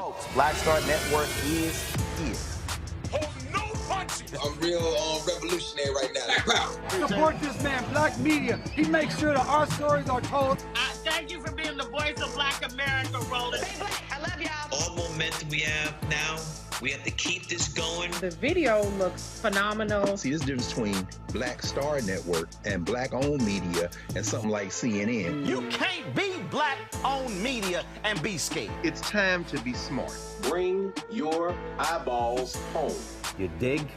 Folks, Black Star Network is here. Hold no punches. I'm real revolutionary right now. Black power. Support this man, Black media. He makes sure that our stories are told. Thank you for being the voice of Black America, Roland. Stay black. I love y'all. All momentum we have now, we have to keep this going. The video looks phenomenal. See, this difference between Black Star Network and Black-owned media and something like CNN. You can't be Black-owned media and be scared. It's time to be smart. Bring your eyeballs home. You dig?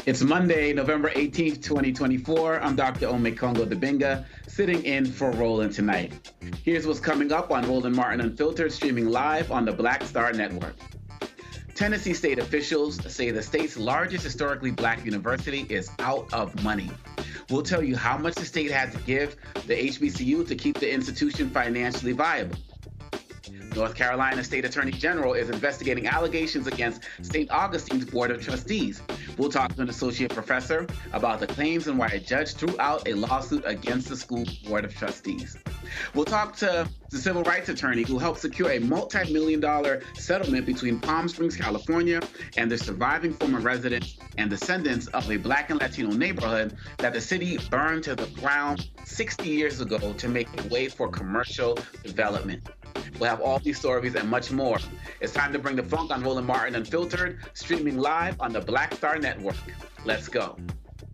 It's Monday, November 18th, 2024. I'm Dr. Omekongo Dibinga, sitting in for Roland tonight. Here's what's coming up on Roland Martin Unfiltered, streaming live on the Black Star Network. Tennessee state officials say the state's largest historically Black university is out of money. We'll tell you how much the state had to give the HBCU to keep the institution financially viable. North Carolina State Attorney General is investigating allegations against Saint Augustine's Board of Trustees. We'll talk to an associate professor about the claims and why a judge threw out a lawsuit against the school Board of Trustees. We'll talk to the civil rights attorney who helped secure a multi-million-dollar settlement between Palm Springs, California, and the surviving former residents and descendants of a Black and Latino neighborhood that the city burned to the ground 60 years ago to make way for commercial development. We'll have all these stories and much more. It's time to bring the funk on Roland Martin Unfiltered, streaming live on the Black Star Network. Let's go.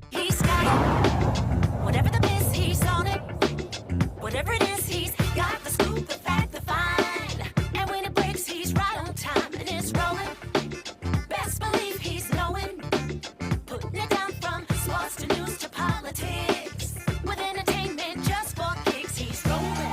He's got it. Whatever the miss, he's on it. Whatever it is, he's got the scoop, the fact, the find. And when it breaks, he's right on time and it's rolling. Best believe he's knowing. Putting it down from sports to news to politics. With entertainment just for kicks, he's rolling.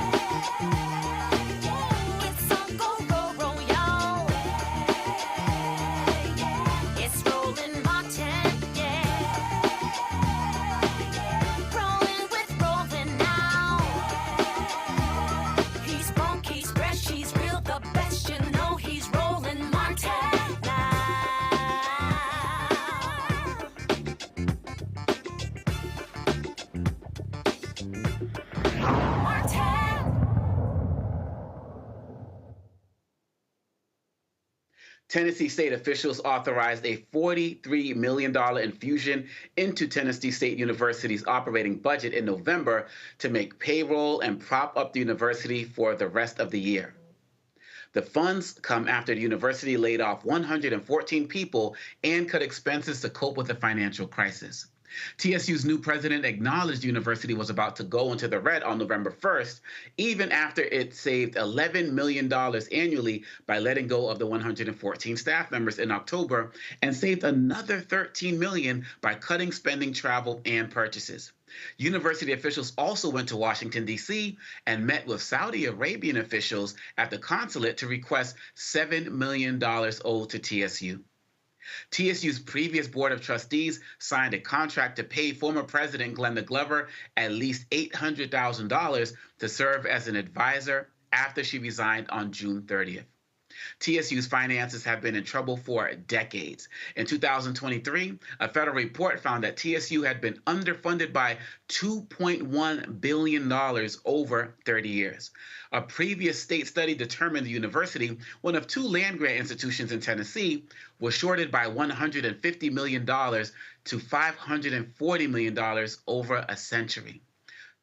Tennessee state officials authorized a $43 million infusion into Tennessee State University's operating budget in November to make payroll and prop up the university for the rest of the year. The funds come after the university laid off 114 people and cut expenses to cope with the financial crisis. TSU's new president acknowledged the university was about to go into the red on November 1st, even after it saved $11 million annually by letting go of the 114 staff members in October and saved another $13 million by cutting spending, travel, and purchases. University officials also went to Washington, D.C. and met with Saudi Arabian officials at the consulate to request $7 million owed to TSU. TSU's previous Board of Trustees signed a contract to pay former President Glenda Glover at least $800,000 to serve as an advisor after she resigned on June 30th. TSU's finances have been in trouble for decades. In 2023, a federal report found that TSU had been underfunded by $2.1 billion over 30 years. A previous state study determined the university, one of two land-grant institutions in Tennessee, was shorted by $150 million to $540 million over a century.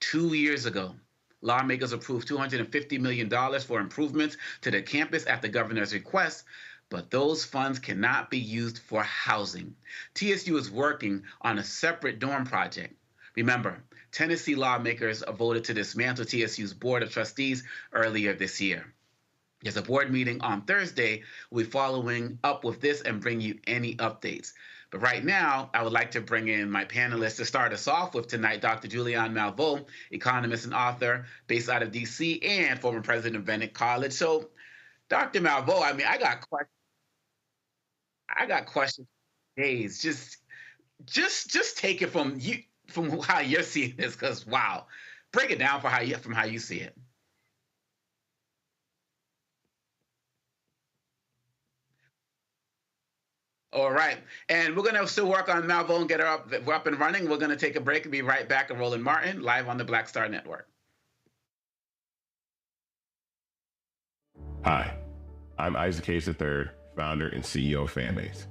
2 years ago, lawmakers approved $250 million for improvements to the campus at the governor's request, but those funds cannot be used for housing. TSU is working on a separate dorm project. Remember, Tennessee lawmakers voted to dismantle TSU's Board of Trustees earlier this year. There's a board meeting on Thursday. We'll be following up with this and bring you any updates. But right now, I would like to bring in my panelists to start us off with tonight, Dr. Julianne Malveaux, economist and author based out of D.C. and former president of Bennett College. So, Dr. Malveaux, I mean, I got questions for days. Just take it from you, from how you're seeing this, because wow, break it down from how you see it. All right. And we're going to still work on Malvo and get her up and running. We're going to take a break and be right back at Roland Martin, live on the Black Star Network. Hi, I'm Isaac Hayes III, founder and CEO of Fanbase.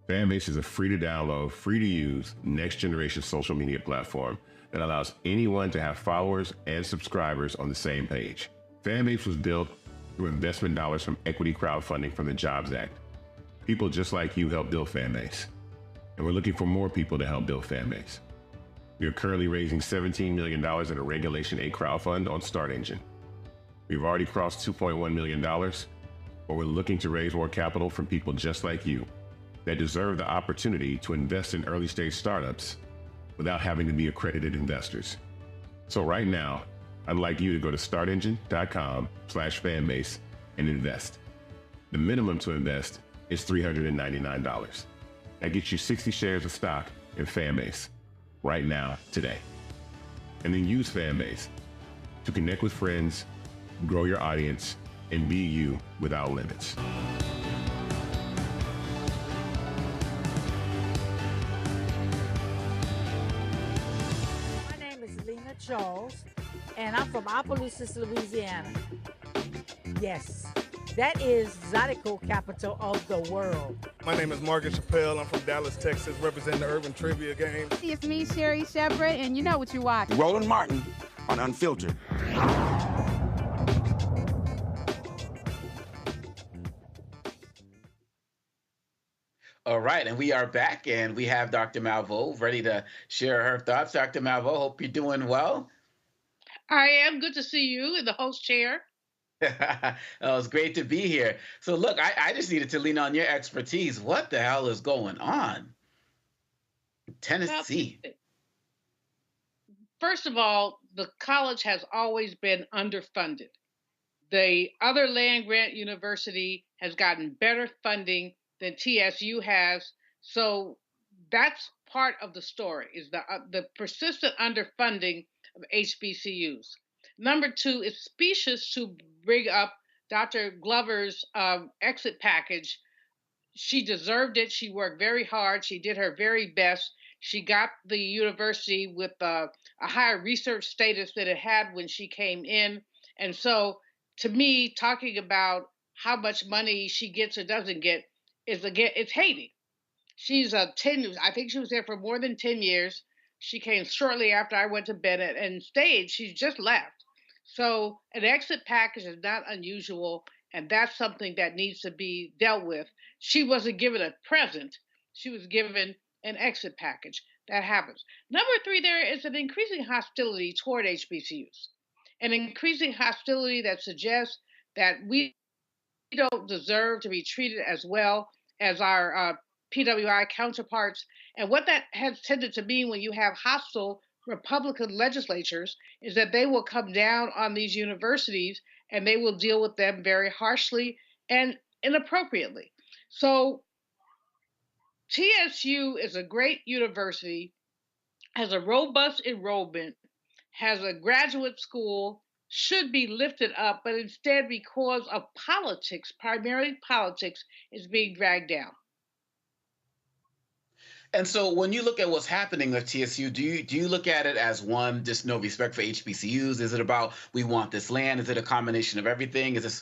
Fanbase is a free-to-download, free-to-use, next-generation social media platform that allows anyone to have followers and subscribers on the same page. Fanbase was built through investment dollars from equity crowdfunding from the Jobs Act. People just like you help build Fanbase, and we're looking for more people to help build Fanbase. We are currently raising $17 million in a Regulation A crowdfund on Start Engine. We've already crossed $2.1 million, but we're looking to raise more capital from people just like you that deserve the opportunity to invest in early-stage startups without having to be accredited investors. So right now, I'd like you to go to startengine.com/fanbase and invest. The minimum to invest is $399. That gets you 60 shares of stock in Fanbase right now, today. And then use Fanbase to connect with friends, grow your audience, and be you without limits. My name is Lena Charles, and I'm from Opelousas, Louisiana. Yes. That is Zydeco capital of the world. My name is Margaret Chappelle. I'm from Dallas, Texas, representing the Urban Trivia Game. It's me, Sherry Shepherd, and you know what you watch. Roland Martin on Unfiltered. All right, and we are back, and we have Dr. Malvo ready to share her thoughts. Dr. Malvo, hope you're doing well. I am. Good to see you in the host chair. It's great to be here. So look, I just needed to lean on your expertise. What the hell is going on? Tennessee. First of all, the college has always been underfunded. The other land-grant university has gotten better funding than TSU has. So that's part of the story, is the persistent underfunding of HBCUs. Number two, it's specious to bring up Dr. Glover's exit package. She deserved it. She worked very hard. She did her very best. She got the university with a higher research status than it had when she came in. And so, to me, talking about how much money she gets or doesn't get it's hating. She's I think she was there for more than 10 years. She came shortly after I went to Bennett and stayed. She's just left. So an exit package is not unusual, and that's something that needs to be dealt with. She wasn't given a present. She was given an exit package. That happens. Number three, there is an increasing hostility toward HBCUs, an increasing hostility that suggests that we don't deserve to be treated as well as our PWI counterparts. And what that has tended to mean when you have hostile Republican legislatures is that they will come down on these universities and they will deal with them very harshly and inappropriately. So TSU is a great university, has a robust enrollment, has a graduate school, should be lifted up, but instead, because of politics, primarily politics, is being dragged down. And so when you look at what's happening at TSU, do you look at it as, one, just no respect for HBCUs? Is it about we want this land? Is it a combination of everything? Is this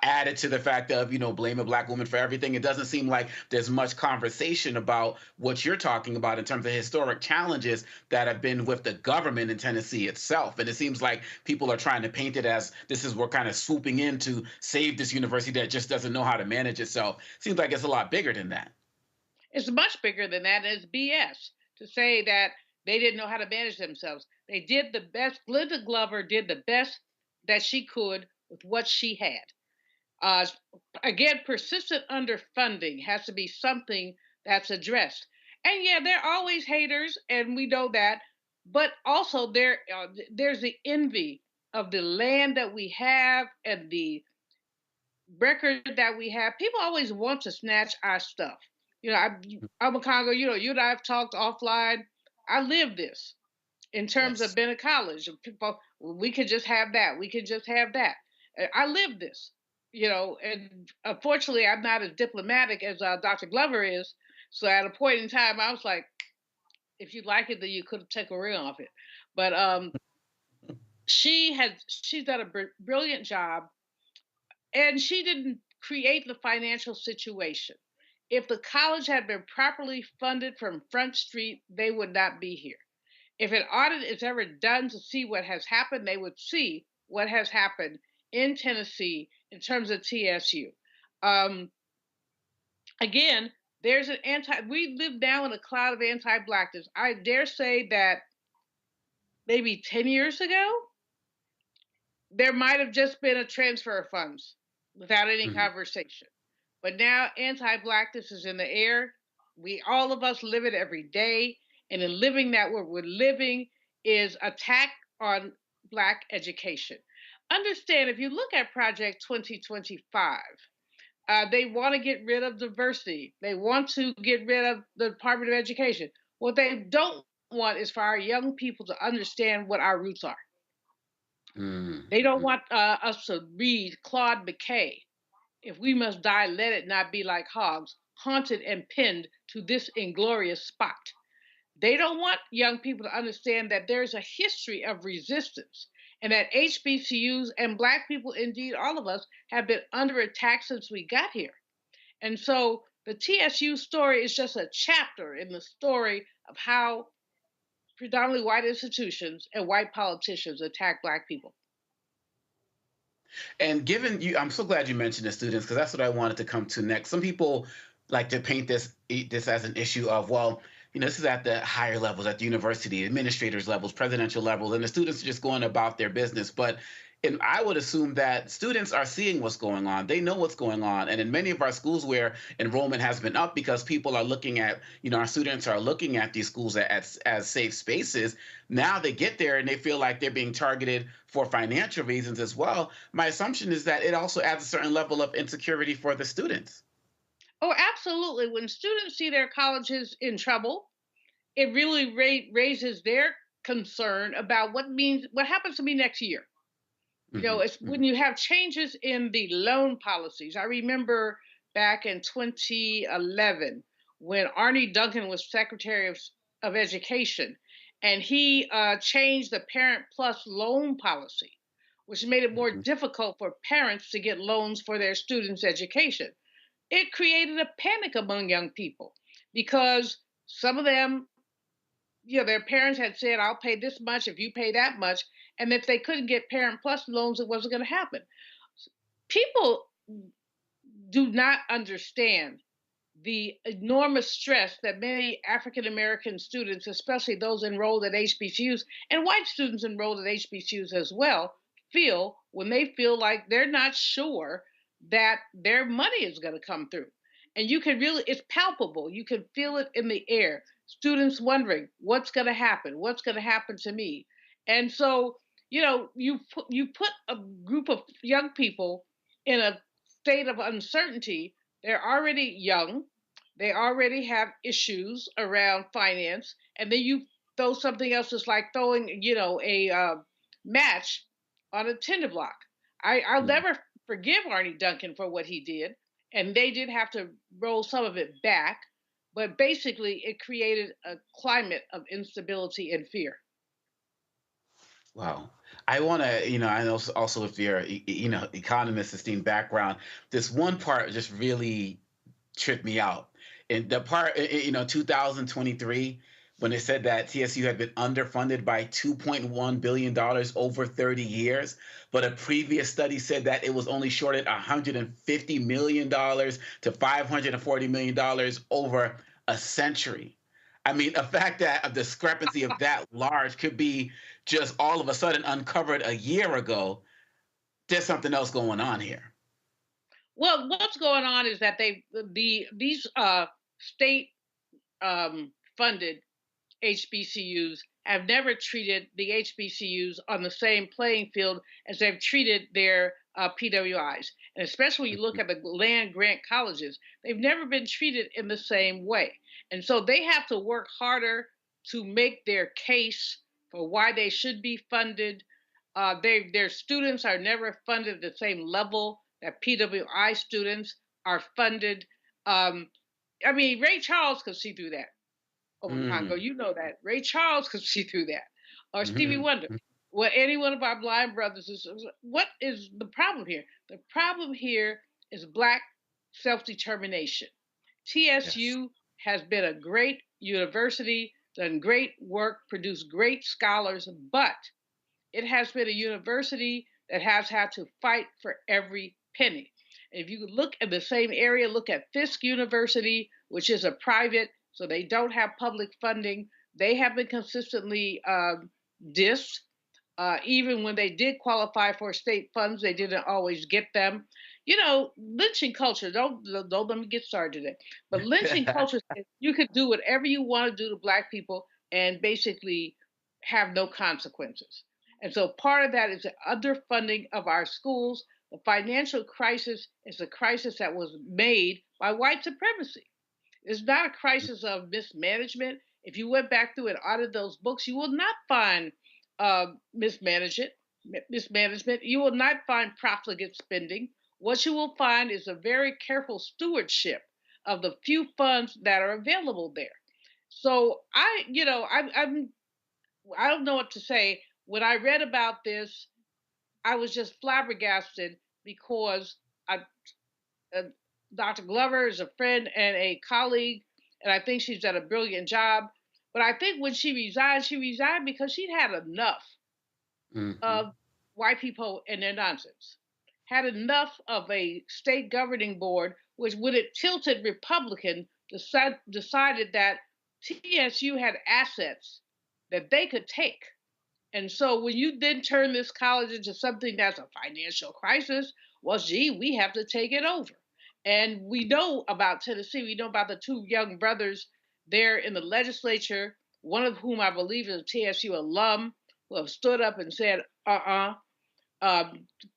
added to the fact of, blame a Black woman for everything? It doesn't seem like there's much conversation about what you're talking about in terms of historic challenges that have been with the government in Tennessee itself. And it seems like people are trying to paint it as we're kind of swooping in to save this university that just doesn't know how to manage itself. Seems like it's a lot bigger than that. It's much bigger than that. It's BS to say that they didn't know how to manage themselves. They did the best. Glenda Glover did the best that she could with what she had. Again, persistent underfunding has to be something that's addressed. And yeah, there are always haters, and we know that. But also there's the envy of the land that we have and the record that we have. People always want to snatch our stuff. I'm a Congo, you and I have talked offline. I live this in terms of Bennett College. People, we could just have that. We could just have that. I live this. And unfortunately, I'm not as diplomatic as Dr. Glover is. So at a point in time, I was like, if you like it, then you could have taken a ring off it. But she's done a brilliant job, and she didn't create the financial situation. If the college had been properly funded from Front Street, they would not be here. If an audit is ever done to see what has happened, they would see what has happened in Tennessee in terms of TSU. Um, Again, we live now in a cloud of anti-blackness. I dare say that maybe 10 years ago, there might have just been a transfer of funds without any conversation. But now anti-blackness is in the air. All of us live it every day. And in living that, what we're living is attack on Black education. Understand, if you look at Project 2025, they want to get rid of diversity. They want to get rid of the Department of Education. What they don't want is for our young people to understand what our roots are. They don't want us to read Claude McKay. If we must die, let it not be like hogs, haunted and pinned to this inglorious spot. They don't want young people to understand that there's a history of resistance and that HBCUs and Black people, indeed all of us, have been under attack since we got here. And so the TSU story is just a chapter in the story of how predominantly white institutions and white politicians attack Black people. And I'm so glad you mentioned the students, because that's what I wanted to come to next. Some people like to paint this as an issue of, well, this is at the higher levels, at the university, administrators levels, presidential levels, and the students are just going about their business. But I would assume that students are seeing what's going on. They know what's going on. And in many of our schools where enrollment has been up because people are looking at, our students are looking at these schools as safe spaces, now they get there and they feel like they're being targeted for financial reasons as well. My assumption is that it also adds a certain level of insecurity for the students. Oh, absolutely. When students see their colleges in trouble, it really raises their concern about what happens to me next year. It's when you have changes in the loan policies. I remember back in 2011 when Arnie Duncan was Secretary of Education, and he changed the Parent Plus loan policy, which made it more difficult for parents to get loans for their students' education. It created a panic among young people because some of them, their parents had said, I'll pay this much if you pay that much. And if they couldn't get Parent Plus loans, it wasn't going to happen. People do not understand the enormous stress that many African American students, especially those enrolled at HBCUs, and white students enrolled at HBCUs as well, feel when they feel like they're not sure that their money is going to come through. And it's palpable. You can feel it in the air. Students wondering, what's going to happen? What's going to happen to me? And so, you put a group of young people in a state of uncertainty. They're already young. They already have issues around finance. And then you throw something else that's like throwing, a match on a tinder block. I'll never forgive Arnie Duncan for what he did. And they did have to roll some of it back. But basically, it created a climate of instability and fear. Wow. I want to, I know also with your, economist esteemed background, this one part just really tripped me out. And the part, 2023, when it said that TSU had been underfunded by $2.1 billion over 30 years, but a previous study said that it was only shorted $150 million to $540 million over a century. I mean, the fact that a discrepancy of that large could be just all of a sudden uncovered a year ago, there's something else going on here. Well, what's going on is that these state funded HBCUs have never treated the HBCUs on the same playing field as they've treated their PWIs. And especially when you look at the land grant colleges, they've never been treated in the same way. And so they have to work harder to make their case for why they should be funded. Their students are never funded at the same level that PWI students are funded. I mean, Ray Charles could see through that. Congo, you know that. Ray Charles could see through that. Or Stevie Wonder. Well, any one of our blind brothers is. What is the problem here? The problem here is Black self-determination. TSU has been a great university, done great work, produced great scholars, but it has been a university that has had to fight for every penny. If you look at the same area, look at Fisk University, which is a private, so they don't have public funding. They have been consistently dissed. Even when they did qualify for state funds, they didn't always get them. You know, lynching culture, don't let me get started today. But lynching culture, you could do whatever you want to do to Black people and basically have no consequences. And so part of that is the underfunding of our schools. The financial crisis is a crisis that was made by white supremacy. It's not a crisis of mismanagement. If you went back through and audited those books, you will not find mismanagement. You will not find profligate spending. What you will find is a very careful stewardship of the few funds that are available there. So I don't know what to say. When I read about this, I was just flabbergasted because Dr. Glover is a friend and a colleague, and I think she's done a brilliant job. But I think when she resigned because she'd had enough of white people and their nonsense. Had enough of a state governing board, which, when it tilted Republican, decided that TSU had assets that they could take. And so when you then turn this college into something that's a financial crisis, well, gee, we have to take it over. And we know about Tennessee. We know about the two young brothers there in the legislature, one of whom I believe is a TSU alum, who have stood up and said,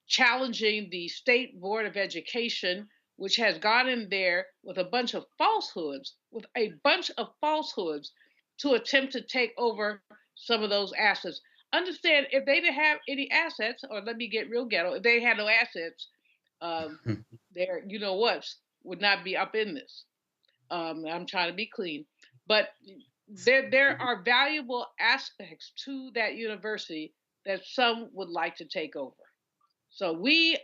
challenging the State Board of Education, which has gone in there with a bunch of falsehoods, to attempt to take over some of those assets. Understand, if they didn't have any assets, or let me get real ghetto, if they had no assets, their would not be up in this. I'm trying to be clean, but there are valuable aspects to that university that some would like to take over. So we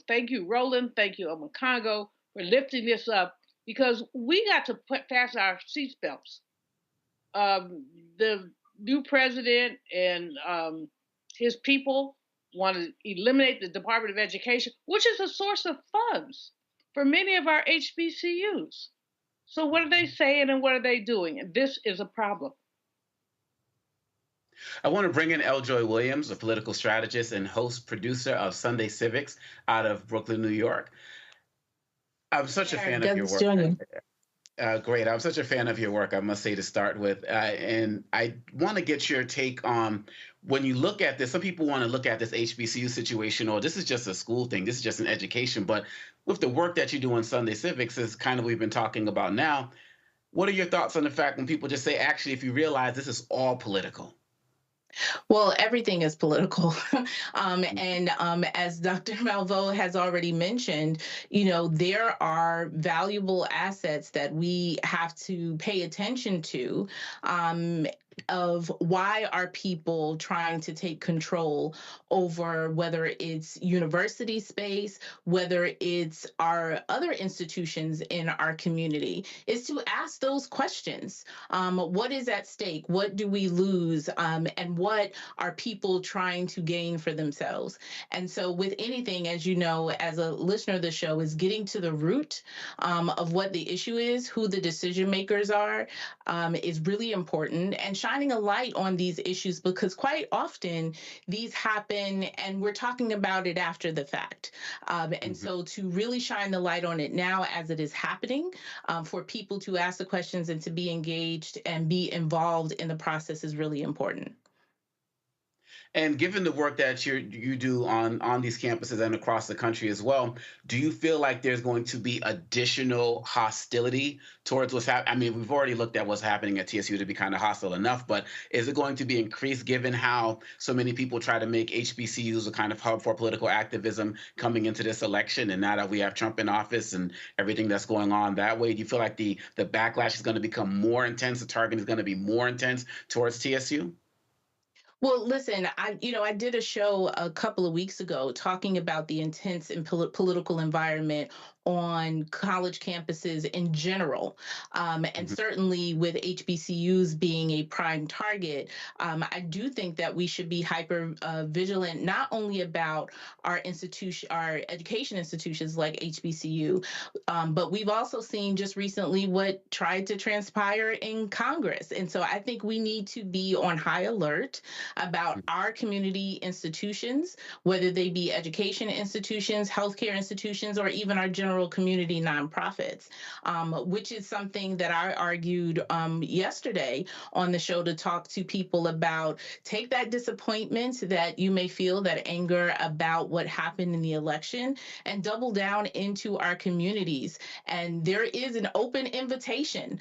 thank you, Roland, thank you, Congo, for lifting this up, because we got to fasten our seatbelts. The new president and his people want to eliminate the Department of Education, which is a source of funds for many of our HBCUs. So what are they saying and what are they doing? And this is a problem. I want to bring in Eljoy Williams, a political strategist and host producer of Sunday Civics out of Brooklyn, New York. I'm such a fan of your work. Great. I'm such a fan of your work, I must say, to start with. And I want to get your take on, when you look at this, some people want to look at this HBCU situation, or this is just a school thing, this is just an education. But with the work that you do on Sunday Civics, is kind of what we've been talking about now. What are your thoughts on the fact when people just say, actually, if you realize this is all political? Well, everything is political. And as Dr. Malveaux has already mentioned, there are valuable assets that we have to pay attention to, of why are people trying to take control over whether it's university space, whether it's our other institutions in our community, is to ask those questions. What is at stake? What do we lose? And what are people trying to gain for themselves? And so with anything, as you know, as a listener of the show, is getting to the root of what the issue is, who the decision makers are, is really important, and shining a light on these issues, because quite often these happen and we're talking about it after the fact. And so to really shine the light on it now as it is happening, for people to ask the questions and to be engaged and be involved in the process is really important. And given the work that you do on these campuses and across the country as well, do you feel like there's going to be additional hostility towards what's happening? I mean, we've already looked at what's happening at TSU to be kind of hostile enough, but is it going to be increased given how so many people try to make HBCUs a kind of hub for political activism coming into this election? And now that we have Trump in office and everything that's going on that way, do you feel like the backlash is going to become more intense, the target is going to be more intense towards TSU? Well, listen, I did a show a couple of weeks ago talking about the intense and political environment on college campuses in general. And certainly with HBCUs being a prime target, I do think that we should be hyper vigilant, not only about our education institutions like HBCU, but we've also seen just recently what tried to transpire in Congress. And so I think we need to be on high alert about our community institutions, whether they be education institutions, healthcare institutions, or even our general community nonprofits, which is something that I argued yesterday on the show to talk to people about. Take that disappointment that you may feel, that anger about what happened in the election, and double down into our communities. And there is an open invitation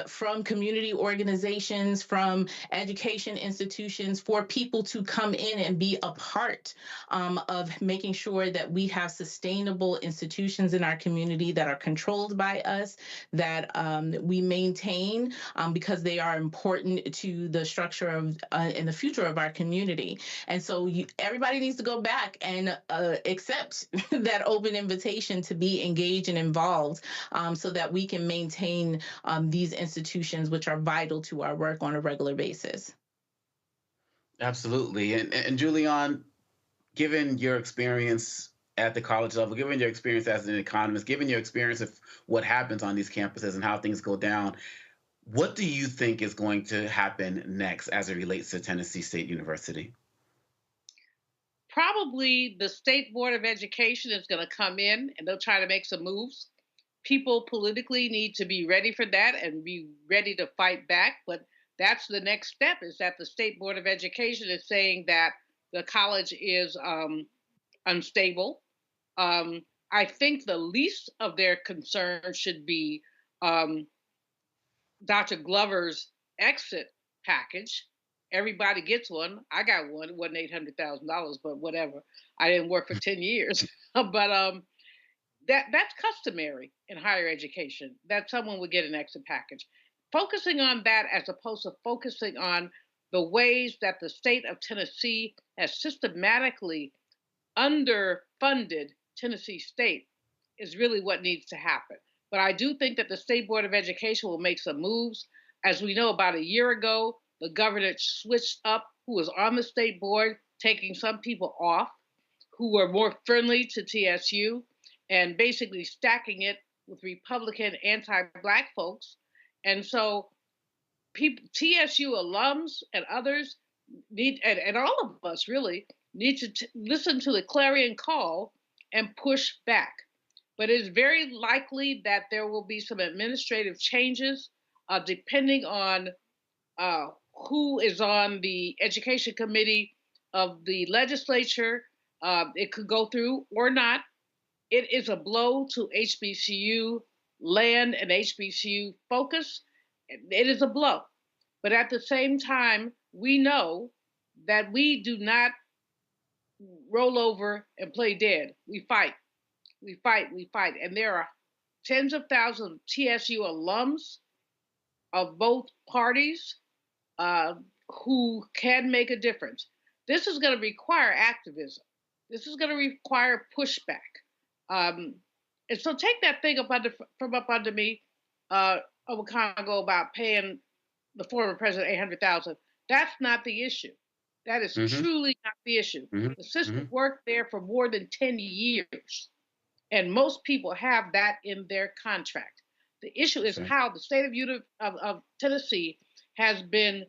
from community organizations, from education institutions, for people to come in and be a part of making sure that we have sustainable institutions in our community that are controlled by us, that we maintain because they are important to the structure of and the future of our community. And so everybody needs to go back and accept that open invitation to be engaged and involved so that we can maintain these institutions, which are vital to our work on a regular basis. Absolutely. And Julian, given your experience at the college level, given your experience as an economist, given your experience of what happens on these campuses and how things go down, what do you think is going to happen next as it relates to Tennessee State University? Probably the State Board of Education is going to come in and they'll try to make some moves. People politically need to be ready for that and be ready to fight back. But that's the next step, is that the State Board of Education is saying that the college is unstable. I think the least of their concerns should be Dr. Glover's exit package. Everybody gets one. I got one. It wasn't $800,000, but whatever. I didn't work for 10 years. But that's customary in higher education, that someone would get an exit package. Focusing on that as opposed to focusing on the ways that the state of Tennessee has systematically underfunded Tennessee State is really what needs to happen. But I do think that the State Board of Education will make some moves. As we know, about a year ago, the governor switched up who was on the state board, taking some people off who were more friendly to TSU and basically stacking it with Republican anti-Black folks. And so TSU alums and others need, and all of us really, need to listen to the clarion call and push back. But it's very likely that there will be some administrative changes depending on who is on the education committee of the legislature. It could go through or not. It is a blow to HBCU land and HBCU focus. It is a blow. But at the same time, we know that we do not roll over and play dead. We fight. We fight. We fight. And there are tens of thousands of TSU alums of both parties who can make a difference. This is going to require activism. This is going to require pushback. And so take that thing from up under me over Congo about paying the former president $800,000. That's not the issue. That is truly not the issue. The system worked there for more than 10 years, and most people have that in their contract. The issue is how the state of Tennessee has been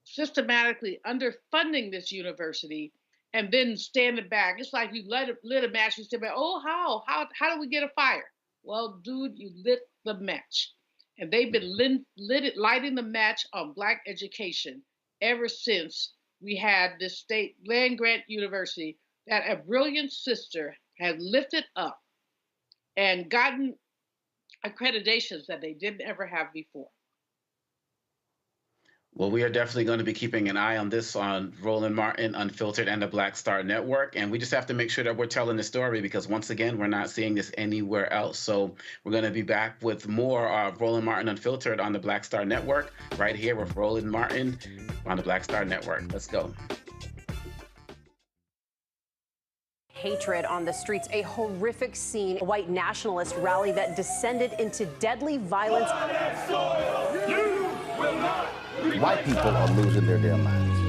systematically underfunding this university and then standing back. It's like you lit a match, you stand back, oh, how do we get a fire? Well, dude, you lit the match. And they've been lighting the match on Black education ever since we had this state land grant university that a brilliant sister had lifted up and gotten accreditations that they didn't ever have before. Well, we are definitely going to be keeping an eye on this on Roland Martin Unfiltered and the Black Star Network. And we just have to make sure that we're telling the story because, once again, we're not seeing this anywhere else. So we're going to be back with more Roland Martin Unfiltered on the Black Star Network right here with Roland Martin on the Black Star Network. Let's go. Hatred on the streets, a horrific scene, a white nationalist rally that descended into deadly violence. White people are losing their damn minds.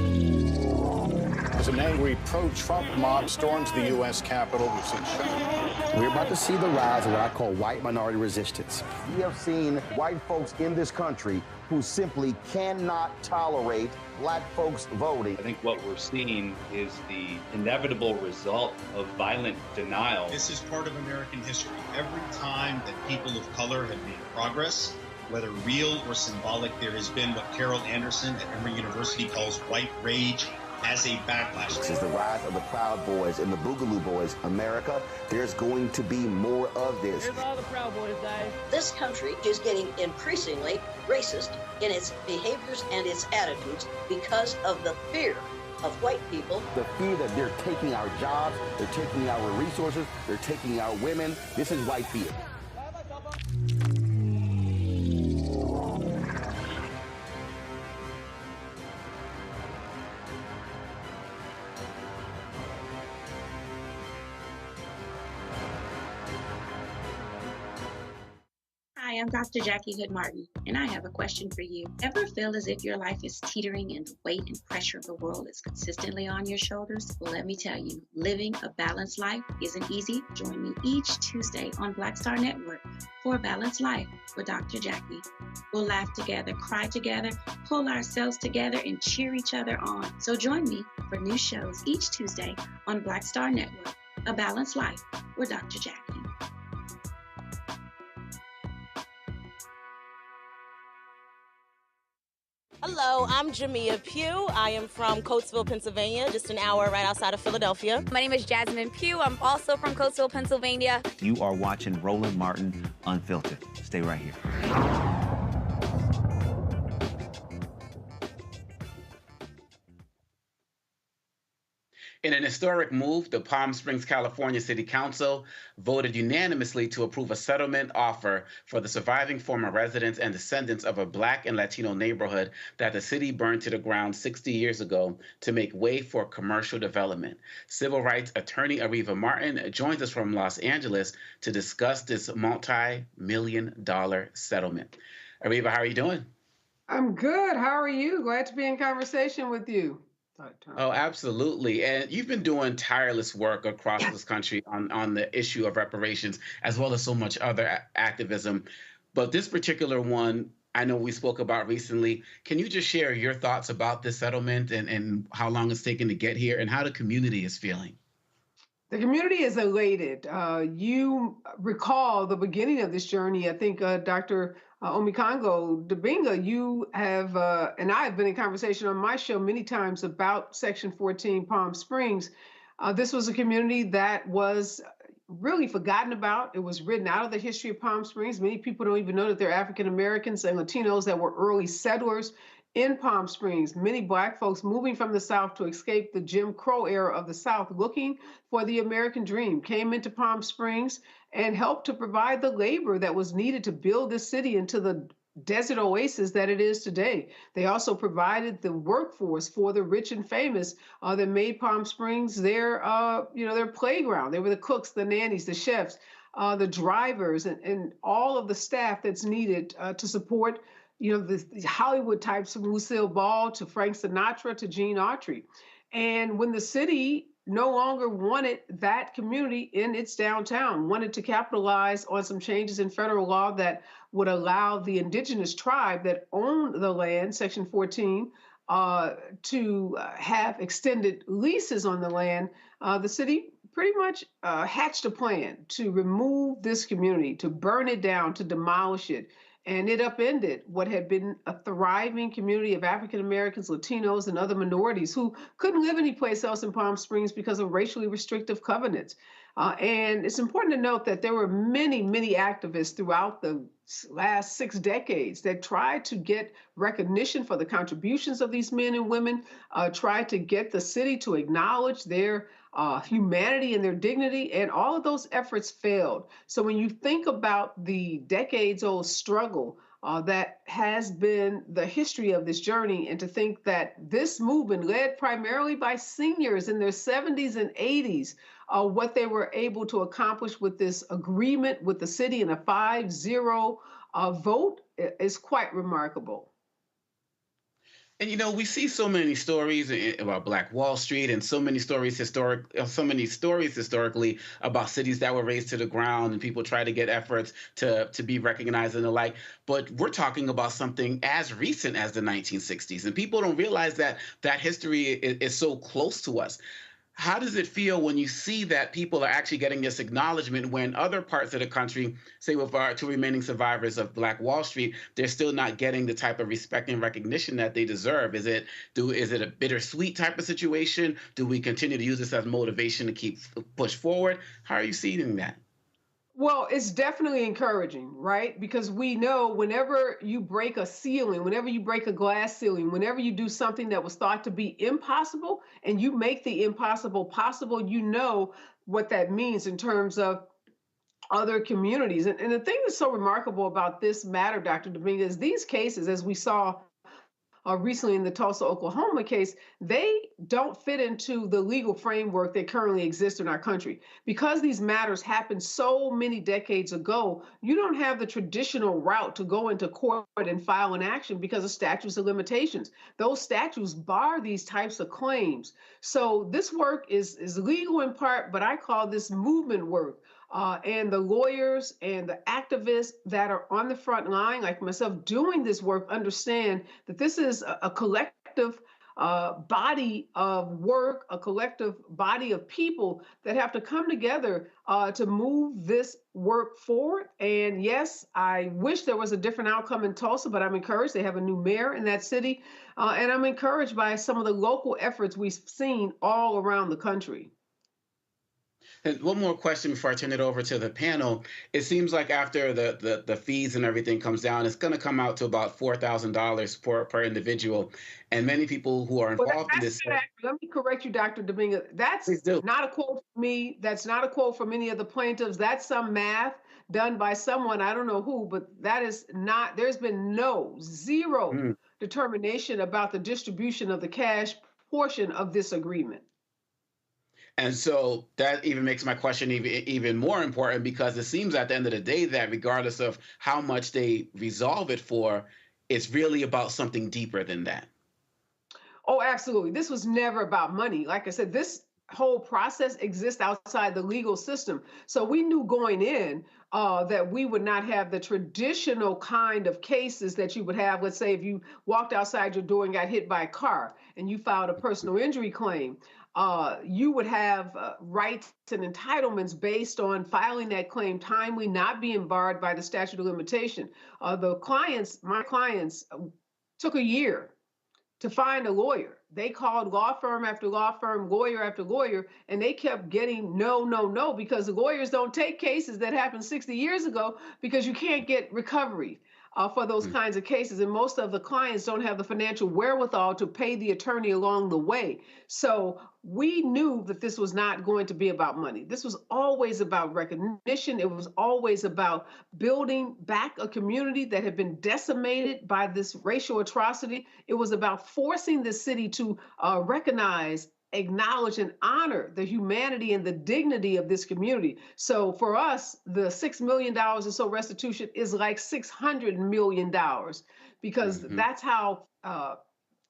As an angry pro-Trump mob storms the U.S. Capitol, we've seen shooting. We're about to see the rise of what I call white minority resistance. We have seen white folks in this country who simply cannot tolerate black folks voting. I think what we're seeing is the inevitable result of violent denial. This is part of American history. Every time that people of color have made progress, whether real or symbolic, there has been what Carol Anderson at Emory University calls white rage as a backlash. This is the rise of the Proud Boys and the Boogaloo Boys. America, there's going to be more of this. Here's all the Proud Boys, guys. This country is getting increasingly racist in its behaviors and its attitudes because of the fear of white people. The fear that they're taking our jobs, they're taking our resources, they're taking our women. This is white fear. Hi, I'm Dr. Jackie Hood Martin, and I have a question for you. Ever feel as if your life is teetering and the weight and pressure of the world is consistently on your shoulders? Well, let me tell you, living a balanced life isn't easy. Join me each Tuesday on Black Star Network for A Balanced Life with Dr. Jackie. We'll laugh together, cry together, pull ourselves together, and cheer each other on. So join me for new shows each Tuesday on Black Star Network, A Balanced Life with Dr. Jackie. Hello, I'm Jamia Pugh. I am from Coatesville, Pennsylvania, just an hour right outside of Philadelphia. My name is Jasmine Pugh. I'm also from Coatesville, Pennsylvania. You are watching Roland Martin Unfiltered. Stay right here. In an historic move, the Palm Springs, California City Council voted unanimously to approve a settlement offer for the surviving former residents and descendants of a Black and Latino neighborhood that the city burned to the ground 60 years ago to make way for commercial development. Civil rights attorney Ariva Martin joins us from Los Angeles to discuss this multi-million-dollar settlement. Ariva, how are you doing? I'm good. How are you? Glad to be in conversation with you. Oh, absolutely. And you've been doing tireless work across this country on the issue of reparations, as well as so much other activism. But this particular one, I know we spoke about recently. Can you just share your thoughts about this settlement and how long it's taken to get here and how the community is feeling? The community is elated. You recall the beginning of this journey. I think Dr. Omikango Dibinga, you have, and I have been in conversation on my show many times about Section 14 Palm Springs. This was a community that was really forgotten about. It was written out of the history of Palm Springs. Many people don't even know that they're African Americans and Latinos that were early settlers in Palm Springs. Many Black folks moving from the South to escape the Jim Crow era of the South, looking for the American dream, came into Palm Springs and helped to provide the labor that was needed to build this city into the desert oasis that it is today. They also provided the workforce for the rich and famous that made Palm Springs their playground. They were the cooks, the nannies, the chefs, the drivers, and all of the staff that's needed to support the Hollywood types from Lucille Ball to Frank Sinatra to Gene Autry. And when the city no longer wanted that community in its downtown, wanted to capitalize on some changes in federal law that would allow the indigenous tribe that owned the land, Section 14, to have extended leases on the land, the city pretty much hatched a plan to remove this community, to burn it down, to demolish it. and it upended what had been a thriving community of African Americans, Latinos, and other minorities who couldn't live anyplace else in Palm Springs because of racially restrictive covenants. And it's important to note that there were many, many activists throughout the last 6 decades that tried to get recognition for the contributions of these men and women, tried to get the city to acknowledge their humanity and their dignity, and all of those efforts failed. So when you think about the decades-old struggle that has been the history of this journey, and to think that this movement, led primarily by seniors in their 70s and 80s, what they were able to accomplish with this agreement with the city in a 5-0 vote is quite remarkable. And we see so many stories about Black Wall Street, and so many stories historically about cities that were razed to the ground, and people try to get efforts to be recognized and the like. But we're talking about something as recent as the 1960s, and people don't realize that that history is so close to us. How does it feel when you see that people are actually getting this acknowledgement when other parts of the country, say with our two remaining survivors of Black Wall Street, they're still not getting the type of respect and recognition that they deserve? Is it a bittersweet type of situation? Do we continue to use this as motivation to keep push forward? How are you seeing that? Well, it's definitely encouraging, right? Because we know whenever you break a ceiling, whenever you break a glass ceiling, whenever you do something that was thought to be impossible and you make the impossible possible, you know what that means in terms of other communities. And the thing that's so remarkable about this matter, Dr. Dominguez, these cases, as we saw recently in the Tulsa, Oklahoma case, they don't fit into the legal framework that currently exists in our country. Because these matters happened so many decades ago, you don't have the traditional route to go into court and file an action because of statutes of limitations. Those statutes bar these types of claims. So this work is legal in part, but I call this movement work. And the lawyers and the activists that are on the front line, like myself, doing this work, understand that this is a collective body of work, a collective body of people that have to come together to move this work forward. And yes, I wish there was a different outcome in Tulsa, but I'm encouraged. They have a new mayor in that city. And I'm encouraged by some of the local efforts we've seen all around the country. And one more question before I turn it over to the panel. It seems like after the fees and everything comes down, it's going to come out to about $4,000 per individual. And many people who are involved in this. Let me correct you, Dr. Dominguez. That's not a quote from me. That's not a quote from any of the plaintiffs. That's some math done by someone, I don't know who, but that is not, there's been zero determination about the distribution of the cash portion of this agreement. And so that even makes my question even more important, because it seems at the end of the day that regardless of how much they resolve it for, it's really about something deeper than that. Oh, absolutely. This was never about money. Like I said, this whole process exists outside the legal system. So we knew going in that we would not have the traditional kind of cases that you would have. Let's say if you walked outside your door and got hit by a car and you filed a personal injury claim. You would have rights and entitlements based on filing that claim timely, not being barred by the statute of limitation. My clients, took a year to find a lawyer. They called law firm after law firm, lawyer after lawyer, and they kept getting no, because the lawyers don't take cases that happened 60 years ago because you can't get recovery for those kinds of cases. And most of the clients don't have the financial wherewithal to pay the attorney along the way. So we knew that this was not going to be about money. This was always about recognition. It was always about building back a community that had been decimated by this racial atrocity. It was about forcing the city to recognize, acknowledge, and honor the humanity and the dignity of this community. So for us, the $6 million or so restitution is like $600 million, because that's how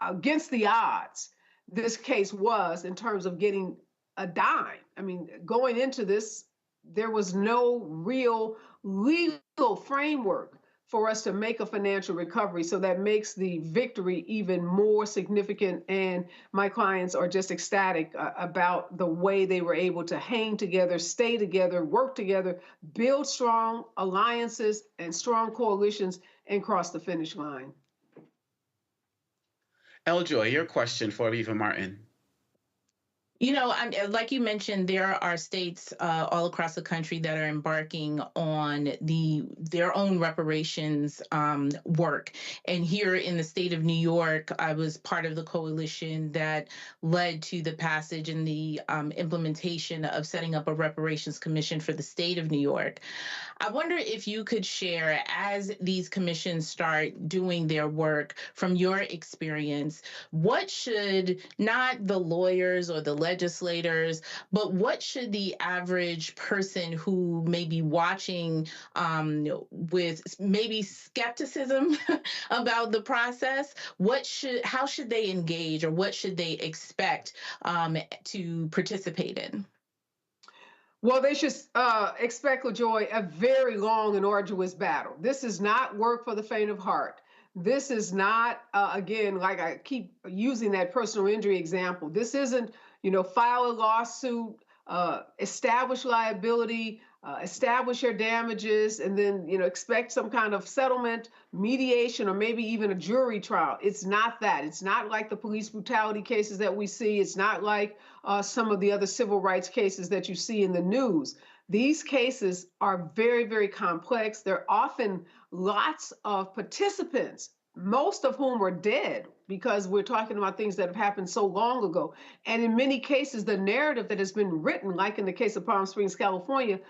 against the odds this case was in terms of getting a dime. I mean, going into this, there was no real legal framework for us to make a financial recovery. So that makes the victory even more significant. And my clients are just ecstatic about the way they were able to hang together, stay together, work together, build strong alliances and strong coalitions, and cross the finish line. Eljoy, your question for Aviva Martin. You know, like you mentioned, there are states all across the country that are embarking on their own reparations work. And here in the state of New York, I was part of the coalition that led to the passage and the implementation of setting up a reparations commission for the state of New York. I wonder if you could share, as these commissions start doing their work, from your experience, what should not the lawyers or the legislators, but what should the average person who may be watching with maybe skepticism about the process, how should they engage, or what should they expect to participate in? Well, they should expect, LaJoy, a very long and arduous battle. This is not work for the faint of heart. This is not, again, like I keep using that personal injury example. This isn't, file a lawsuit, establish liability, establish your damages, and then, expect some kind of settlement, mediation, or maybe even a jury trial. It's not that. It's not like the police brutality cases that we see. It's not like some of the other civil rights cases that you see in the news. These cases are very, very complex. There are often lots of participants, most of whom are dead, because we're talking about things that have happened so long ago. And in many cases, the narrative that has been written, like in the case of Palm Springs, California,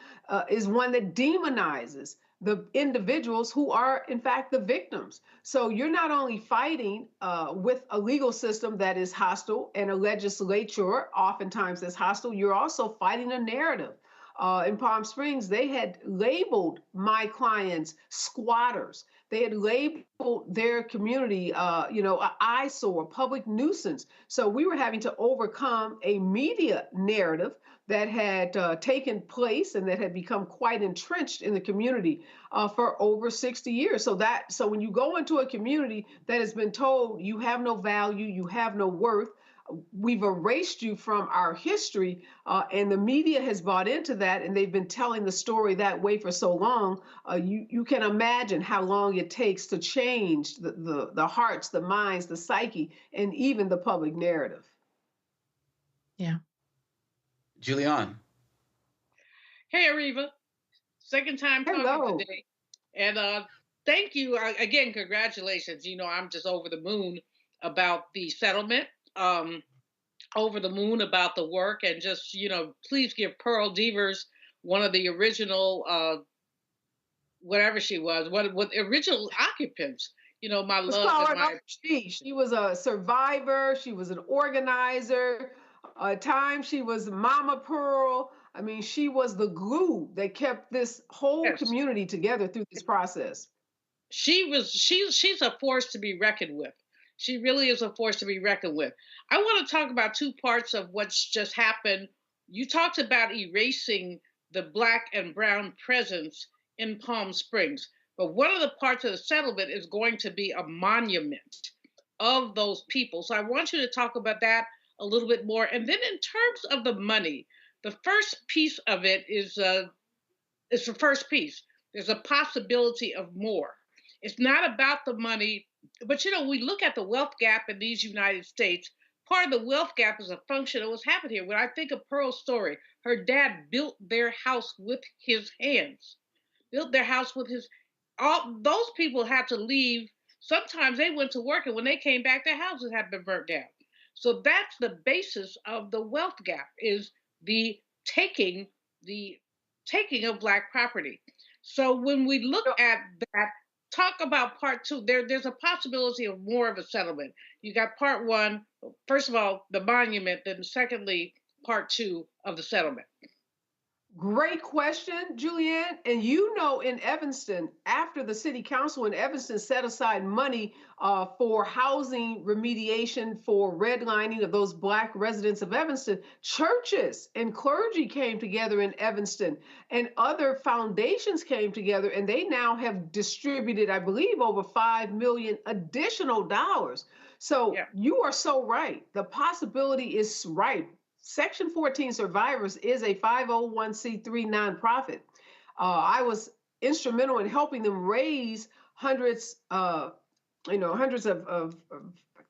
is one that demonizes the individuals who are, in fact, the victims. So you're not only fighting with a legal system that is hostile and a legislature oftentimes that's hostile, you're also fighting a narrative. In Palm Springs, they had labeled my clients squatters. They had labeled their community, an eyesore, public nuisance. So we were having to overcome a media narrative that had taken place and that had become quite entrenched in the community for over 60 years. So when you go into a community that has been told you have no value, you have no worth, we've erased you from our history, and the media has bought into that, and they've been telling the story that way for so long. You can imagine how long it takes to change the hearts, the minds, the psyche, and even the public narrative. Yeah. Julianne. Hey, Ariva. Second time talking today. And thank you. Again, congratulations. I'm just over the moon about the settlement. Over the moon about the work, and just please give Pearl Devers, one of the original whatever she was, what original occupants, my love and my she was a survivor, she was an organizer. At times she was Mama Pearl. I mean, she was the glue that kept this whole community together through this process. She's a force to be reckoned with. She really is a force to be reckoned with. I want to talk about two parts of what's just happened. You talked about erasing the Black and brown presence in Palm Springs, but one of the parts of the settlement is going to be a monument of those people. So I want you to talk about that a little bit more. And then in terms of the money, the first piece of it is the first piece. There's a possibility of more. It's not about the money. But we look at the wealth gap in these United States. Part of the wealth gap is a function of what's happened here. When I think of Pearl's story, her dad built their house with his hands. All those people had to leave. Sometimes they went to work, and when they came back, their houses had been burnt down. So that's the basis of the wealth gap, is the taking of Black property. So when we look at that, talk about part two. There's a possibility of more of a settlement. You got part one, first of all, the monument, then secondly, part two of the settlement. Great question, Julianne. And you know, in Evanston, after the city council in Evanston set aside money for housing remediation for redlining of those Black residents of Evanston, churches and clergy came together in Evanston, and other foundations came together, and they now have distributed, I believe, over $5 million additional dollars. So you are so right. The possibility is ripe. Section 14 Survivors is a 501c3 nonprofit. I was instrumental in helping them raise hundreds of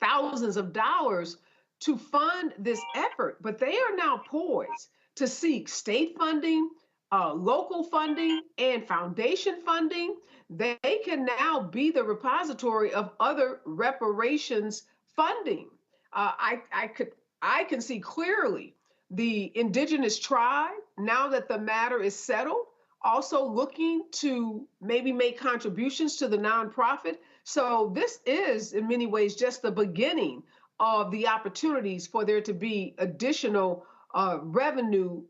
thousands of dollars to fund this effort. But they are now poised to seek state funding, local funding, and foundation funding. They can now be the repository of other reparations funding. I can see clearly the indigenous tribe, now that the matter is settled, also looking to maybe make contributions to the nonprofit. So this is, in many ways, just the beginning of the opportunities for there to be additional revenue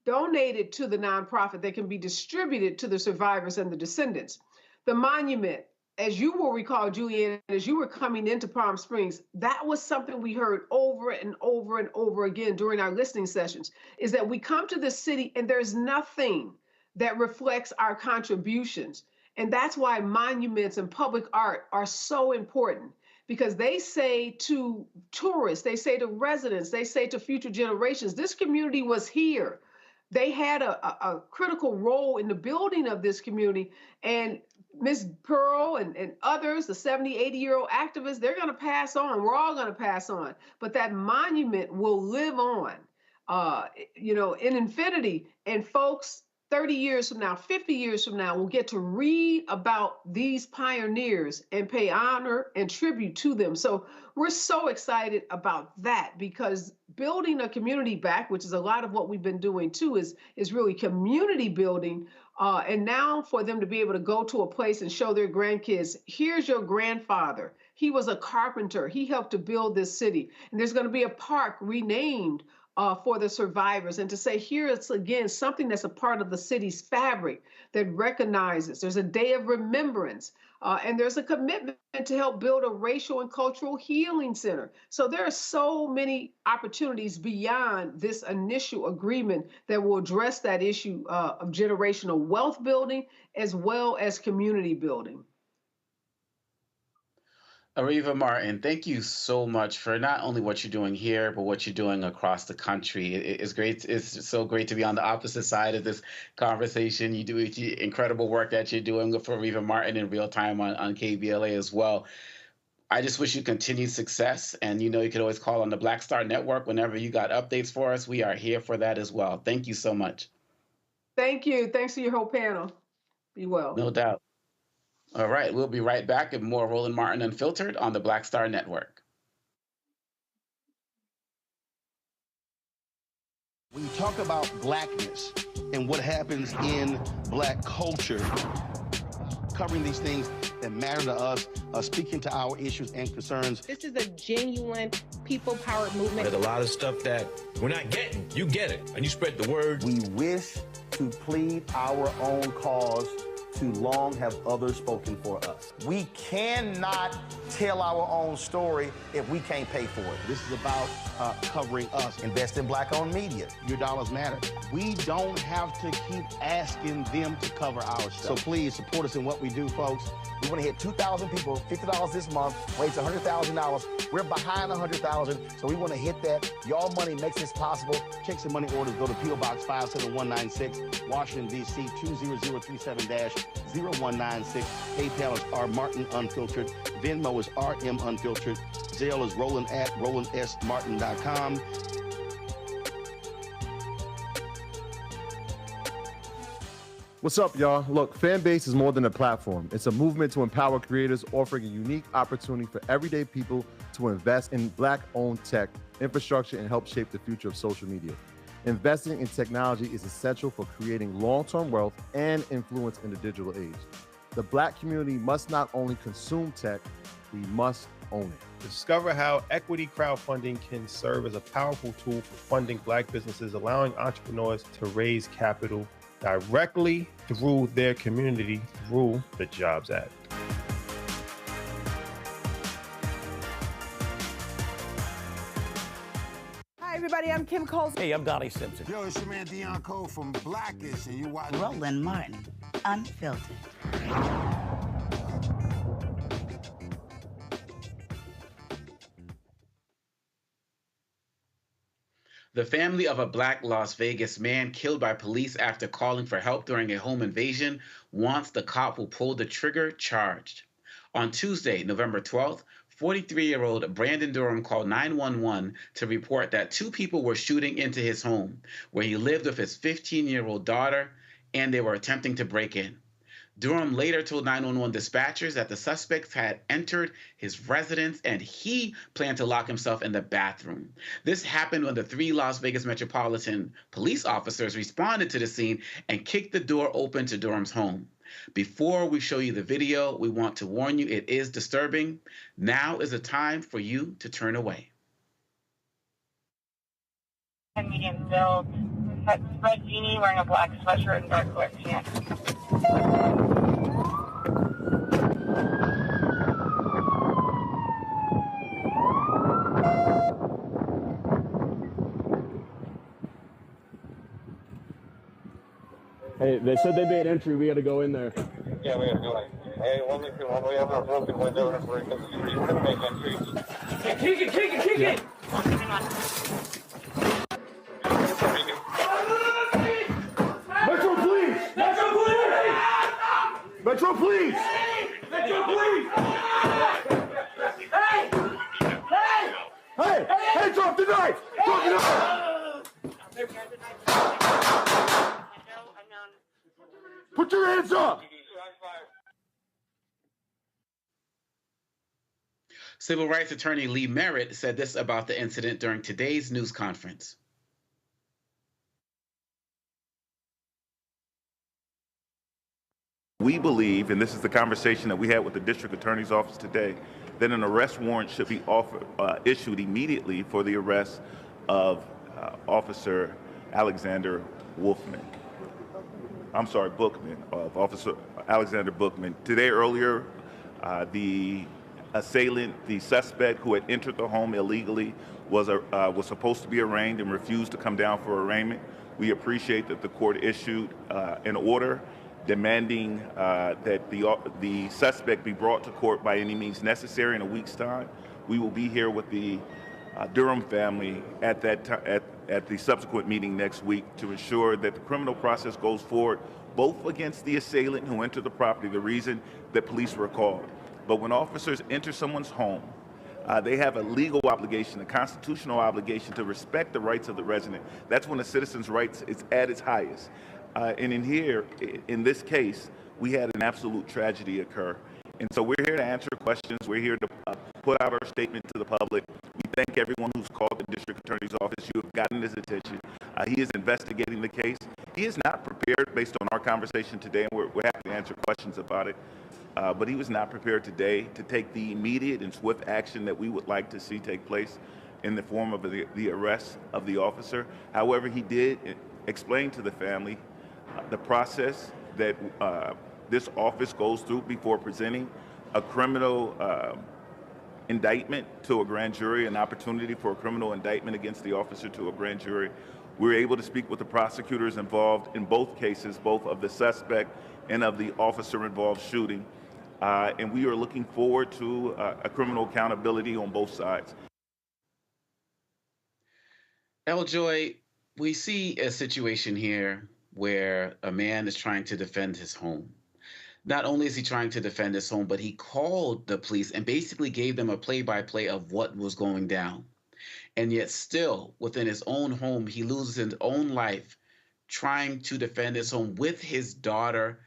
donated to the nonprofit that can be distributed to the survivors and the descendants. The monument, as you will recall, Julianne, as you were coming into Palm Springs, that was something we heard over and over and over again during our listening sessions, is that we come to this city and there's nothing that reflects our contributions. And that's why monuments and public art are so important, because they say to tourists, they say to residents, they say to future generations, this community was here. They had a critical role in the building of this community. And Ms. Pearl and others, the 70, 80-year-old activists, they're going to pass on. We're all going to pass on. But that monument will live on, in infinity. And folks, 30 years from now, 50 years from now, will get to read about these pioneers and pay honor and tribute to them. So we're so excited about that, because building a community back, which is a lot of what we've been doing too, is really community building. And now for them to be able to go to a place and show their grandkids, here's your grandfather. He was a carpenter. He helped to build this city. And there's going to be a park renamed for the survivors, and to say, here it's again something that's a part of the city's fabric that recognizes there's a day of remembrance, and there's a commitment to help build a racial and cultural healing center. So there are so many opportunities beyond this initial agreement that will address that issue of generational wealth building as well as community building. Ariva Martin, thank you so much for not only what you're doing here, but what you're doing across the country. It's great. It's so great to be on the opposite side of this conversation. You do incredible work that you're doing for Ariva Martin in real time on KBLA as well. I just wish you continued success. And you can always call on the Black Star Network whenever you got updates for us. We are here for that as well. Thank you so much. Thank you. Thanks to your whole panel. Be well. No doubt. All right, we'll be right back with more Roland Martin Unfiltered on the Black Star Network. When you talk about blackness and what happens in Black culture, covering these things that matter to us, speaking to our issues and concerns. This is a genuine people-powered movement. There's a lot of stuff that we're not getting. You get it, and you spread the word. We wish to plead our own cause. Too long have others spoken for us. We cannot tell our own story if we can't pay for it. This is about covering us. Invest in Black-owned media. Your dollars matter. We don't have to keep asking them to cover our stuff. So please support us in what we do, folks. We want to hit 2,000 people, $50 this month, raise $100,000. We're behind 100,000, so we want to hit that. Y'all money makes this possible. Checks and money orders go to P.O. Box 57196, Washington, D.C. 20037-0196. PayPal is R Martin Unfiltered. Venmo is RM Unfiltered. Zelle is Roland at RolandSMartin.com. What's up, y'all? Look, Fanbase is more than a platform. It's a movement to empower creators, offering a unique opportunity for everyday people to invest in Black-owned tech, infrastructure, and help shape the future of social media. Investing in technology is essential for creating long-term wealth and influence in the digital age. The Black community must not only consume tech, we must own it. Discover how equity crowdfunding can serve as a powerful tool for funding Black businesses, allowing entrepreneurs to raise capital directly through their community through the Jobs Act. Hi, everybody. I'm Kim Coles. Hey, I'm Donnie Simpson. Yo, it's your man Dion Cole from Blackish, and you watch Roland Martin, Unfiltered. The family of a Black Las Vegas man killed by police after calling for help during a home invasion wants the cop who pulled the trigger charged. On Tuesday, November 12th, 43-year-old Brandon Durham called 911 to report that two people were shooting into his home, where he lived with his 15-year-old daughter, and they were attempting to break in. Durham later told 911 dispatchers that the suspects had entered his residence and he planned to lock himself in the bathroom. This happened when the 3 Las Vegas Metropolitan police officers responded to the scene and kicked the door open to Durham's home. Before we show you the video, we want to warn you it is disturbing. Now is the time for you to turn away. Medium build, red beanie, wearing a black sweatshirt and dark colored pants. Hey, they said they made entry. We got to go in there. Yeah, we gotta do it. Hey, one we have a broken window and we're gonna make entry. Hey, kick it! Metro Police! Metro Police! Hey, drop the knife! Put your hands up! Civil rights attorney Lee Merritt said this about the incident during today's news conference. We believe, and this is the conversation that we had with the district attorney's office today, that an arrest warrant should be issued immediately for the arrest of Officer Alexander Bookman, of Officer Alexander Bookman. Today earlier, the assailant, the suspect who had entered the home illegally, was supposed to be arraigned and refused to come down for arraignment. We appreciate that the court issued an order demanding that the suspect be brought to court by any means necessary in a week's time. We will be here with the Durham family at the subsequent meeting next week to ensure that the criminal process goes forward, both against the assailant who entered the property, the reason that police were called. But when officers enter someone's home, they have a legal obligation, a constitutional obligation to respect the rights of the resident. That's when a citizen's rights is at its highest. And in this case, we had an absolute tragedy occur. And so we're here to answer questions. We're here to put out our statement to the public. We thank everyone who's called the district attorney's office. You have gotten his attention. He is investigating the case. He is not prepared, based on our conversation today, and we're happy to answer questions about it. But he was not prepared today to take the immediate and swift action that we would like to see take place in the form of the arrest of the officer. However, he did explain to the family the process that this office goes through before presenting a criminal indictment to a grand jury, an opportunity for a criminal indictment against the officer to a grand jury. We were able to speak with the prosecutors involved in both cases, both of the suspect and of the officer-involved shooting. And we are looking forward to a criminal accountability on both sides. Eljoy, we see a situation here where a man is trying to defend his home. Not only is he trying to defend his home, but he called the police and basically gave them a play-by-play of what was going down. And yet still, within his own home, he loses his own life trying to defend his home with his daughter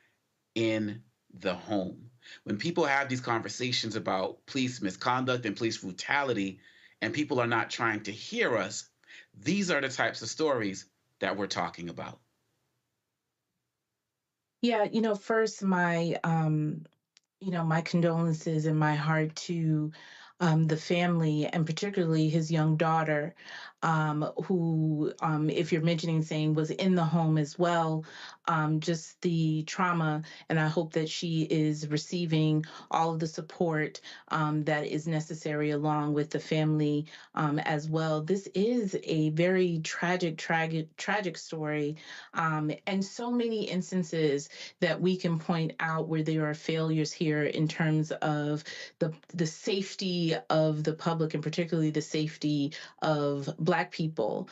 in the home. When people have these conversations about police misconduct and police brutality, and people are not trying to hear us, these are the types of stories that we're talking about. Yeah, first my, my condolences and my heart to the family, and particularly his young daughter, who, if you're mentioning saying was in the home as well, just the trauma. And I hope that she is receiving all of the support that is necessary along with the family as well. This is a very tragic story, and so many instances that we can point out where there are failures here in terms of the safety of the public, and particularly the safety of Black people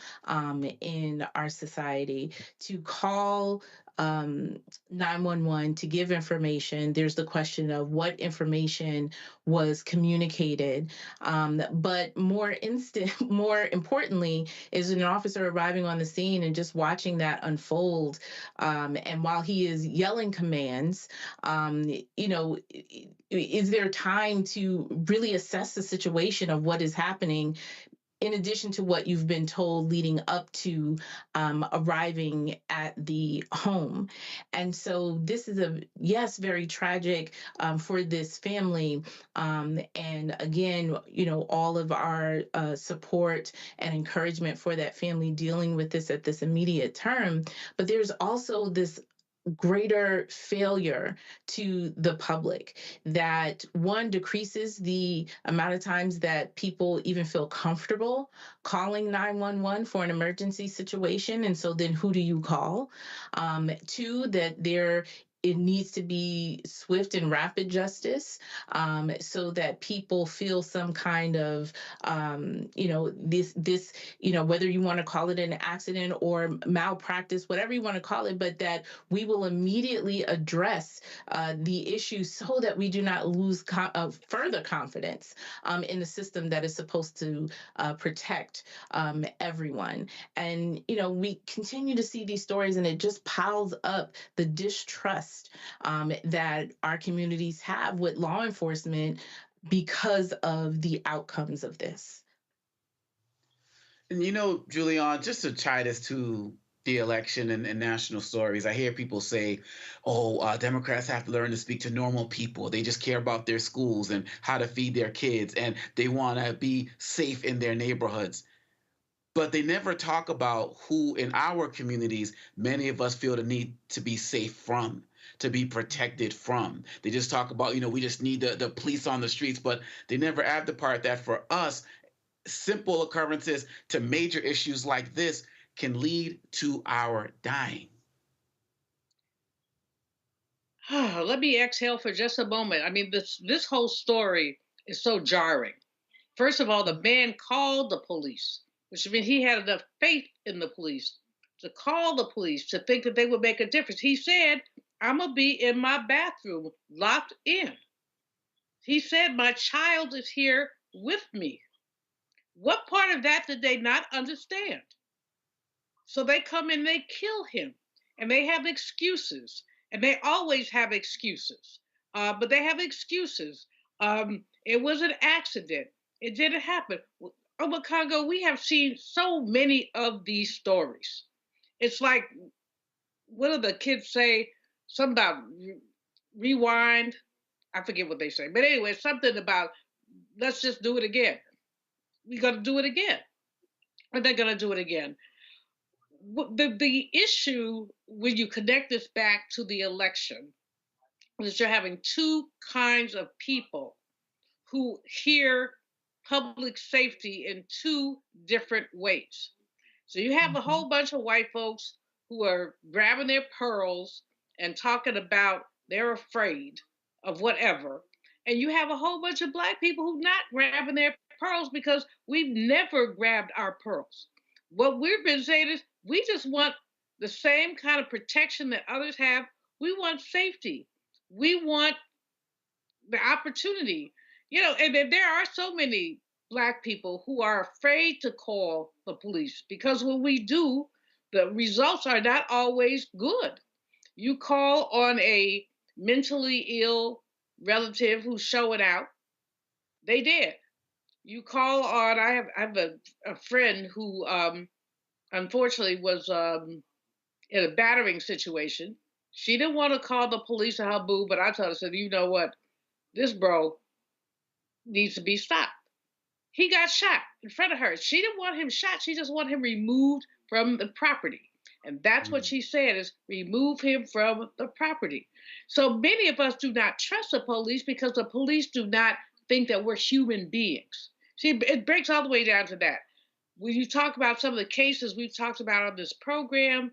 in our society. To call 911 to give information, there's the question of what information was communicated. But more importantly, is an officer arriving on the scene and just watching that unfold. And while he is yelling commands, is there time to really assess the situation of what is happening, in addition to what you've been told leading up to arriving at the home? And so this is very tragic for this family. And again, all of our support and encouragement for that family dealing with this at this immediate term. But there's also this greater failure to the public that, one, decreases the amount of times that people even feel comfortable calling 911 for an emergency situation. And so then who do you call? Two, that it needs to be swift and rapid justice, so that people feel some kind of, whether you want to call it an accident or malpractice, whatever you want to call it, but that we will immediately address the issue so that we do not lose further confidence in the system that is supposed to protect everyone. And, we continue to see these stories, and it just piles up the distrust that our communities have with law enforcement because of the outcomes of this. And Julian, just to tie this to the election and national stories, I hear people say, Democrats have to learn to speak to normal people. They just care about their schools and how to feed their kids, and they want to be safe in their neighborhoods. But they never talk about who in our communities many of us feel the need to be safe from, to be protected from. They just talk about, we just need the police on the streets, but they never add the part that for us, simple occurrences to major issues like this can lead to our dying. Let me exhale for just a moment. I mean, this whole story is so jarring. First of all, the man called the police, which means he had enough faith in the police to call the police, to think that they would make a difference. He said, I'm going to be in my bathroom, locked in. He said, my child is here with me. What part of that did they not understand? So they come and they kill him, and they have excuses, and they always have excuses, but they have excuses. It was an accident. It didn't happen. Over Congo, we have seen so many of these stories. It's like, what do the kids say? Something about rewind. I forget what they say. But anyway, something about, let's just do it again. We're going to do it again. And they're going to do it again. The issue, when you connect this back to the election, is you're having two kinds of people who hear public safety in two different ways. So you have a whole bunch of white folks who are grabbing their pearls and talking about they're afraid of whatever. And you have a whole bunch of Black people who not grabbing their pearls because we've never grabbed our pearls. What we've been saying is we just want the same kind of protection that others have. We want safety. We want the opportunity. And there are so many Black people who are afraid to call the police because when we do, the results are not always good. You call on a mentally ill relative who's showing out, they did. You call on, I have a friend who unfortunately was in a battering situation. She didn't want to call the police on her boo, but I told her, I said, you know what? This bro needs to be stopped. He got shot in front of her. She didn't want him shot. She just wanted him removed from the property. And that's what she said is remove him from the property. So many of us do not trust the police because the police do not think that we're human beings. See, it breaks all the way down to that. When you talk about some of the cases we've talked about on this program,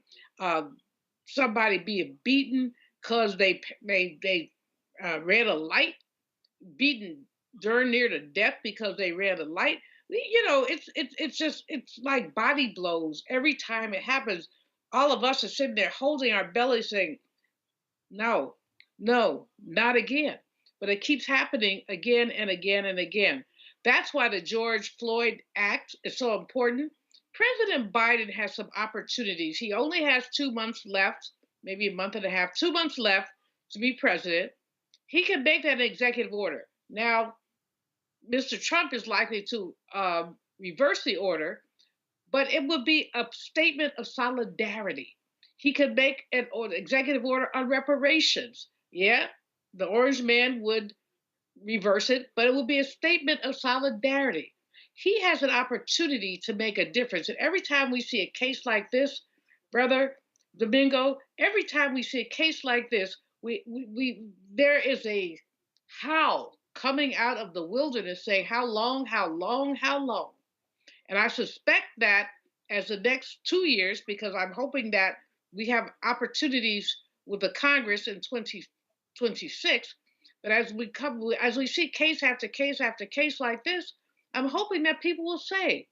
somebody being beaten because they ran a light, beaten darn near to death because they ran a light. You know, it's like body blows every time it happens. All of us are sitting there holding our belly saying, no, no, not again. But it keeps happening again and again and again. That's why the George Floyd Act is so important. President Biden has some opportunities. He only has 2 months left, maybe a month and a half, 2 months left to be president. He can make that an executive order. Now, Mr. Trump is likely to reverse the order, but it would be a statement of solidarity. He could make an executive order on reparations. Yeah, the orange man would reverse it, but it would be a statement of solidarity. He has an opportunity to make a difference. And every time we see a case like this, Brother Domingo, every time we see a case like this, there is a howl coming out of the wilderness saying, how long, how long, how long? And I suspect that as the next 2 years, because I'm hoping that we have opportunities with the Congress in 2026, but as we see case after case after case like this, I'm hoping that people will say,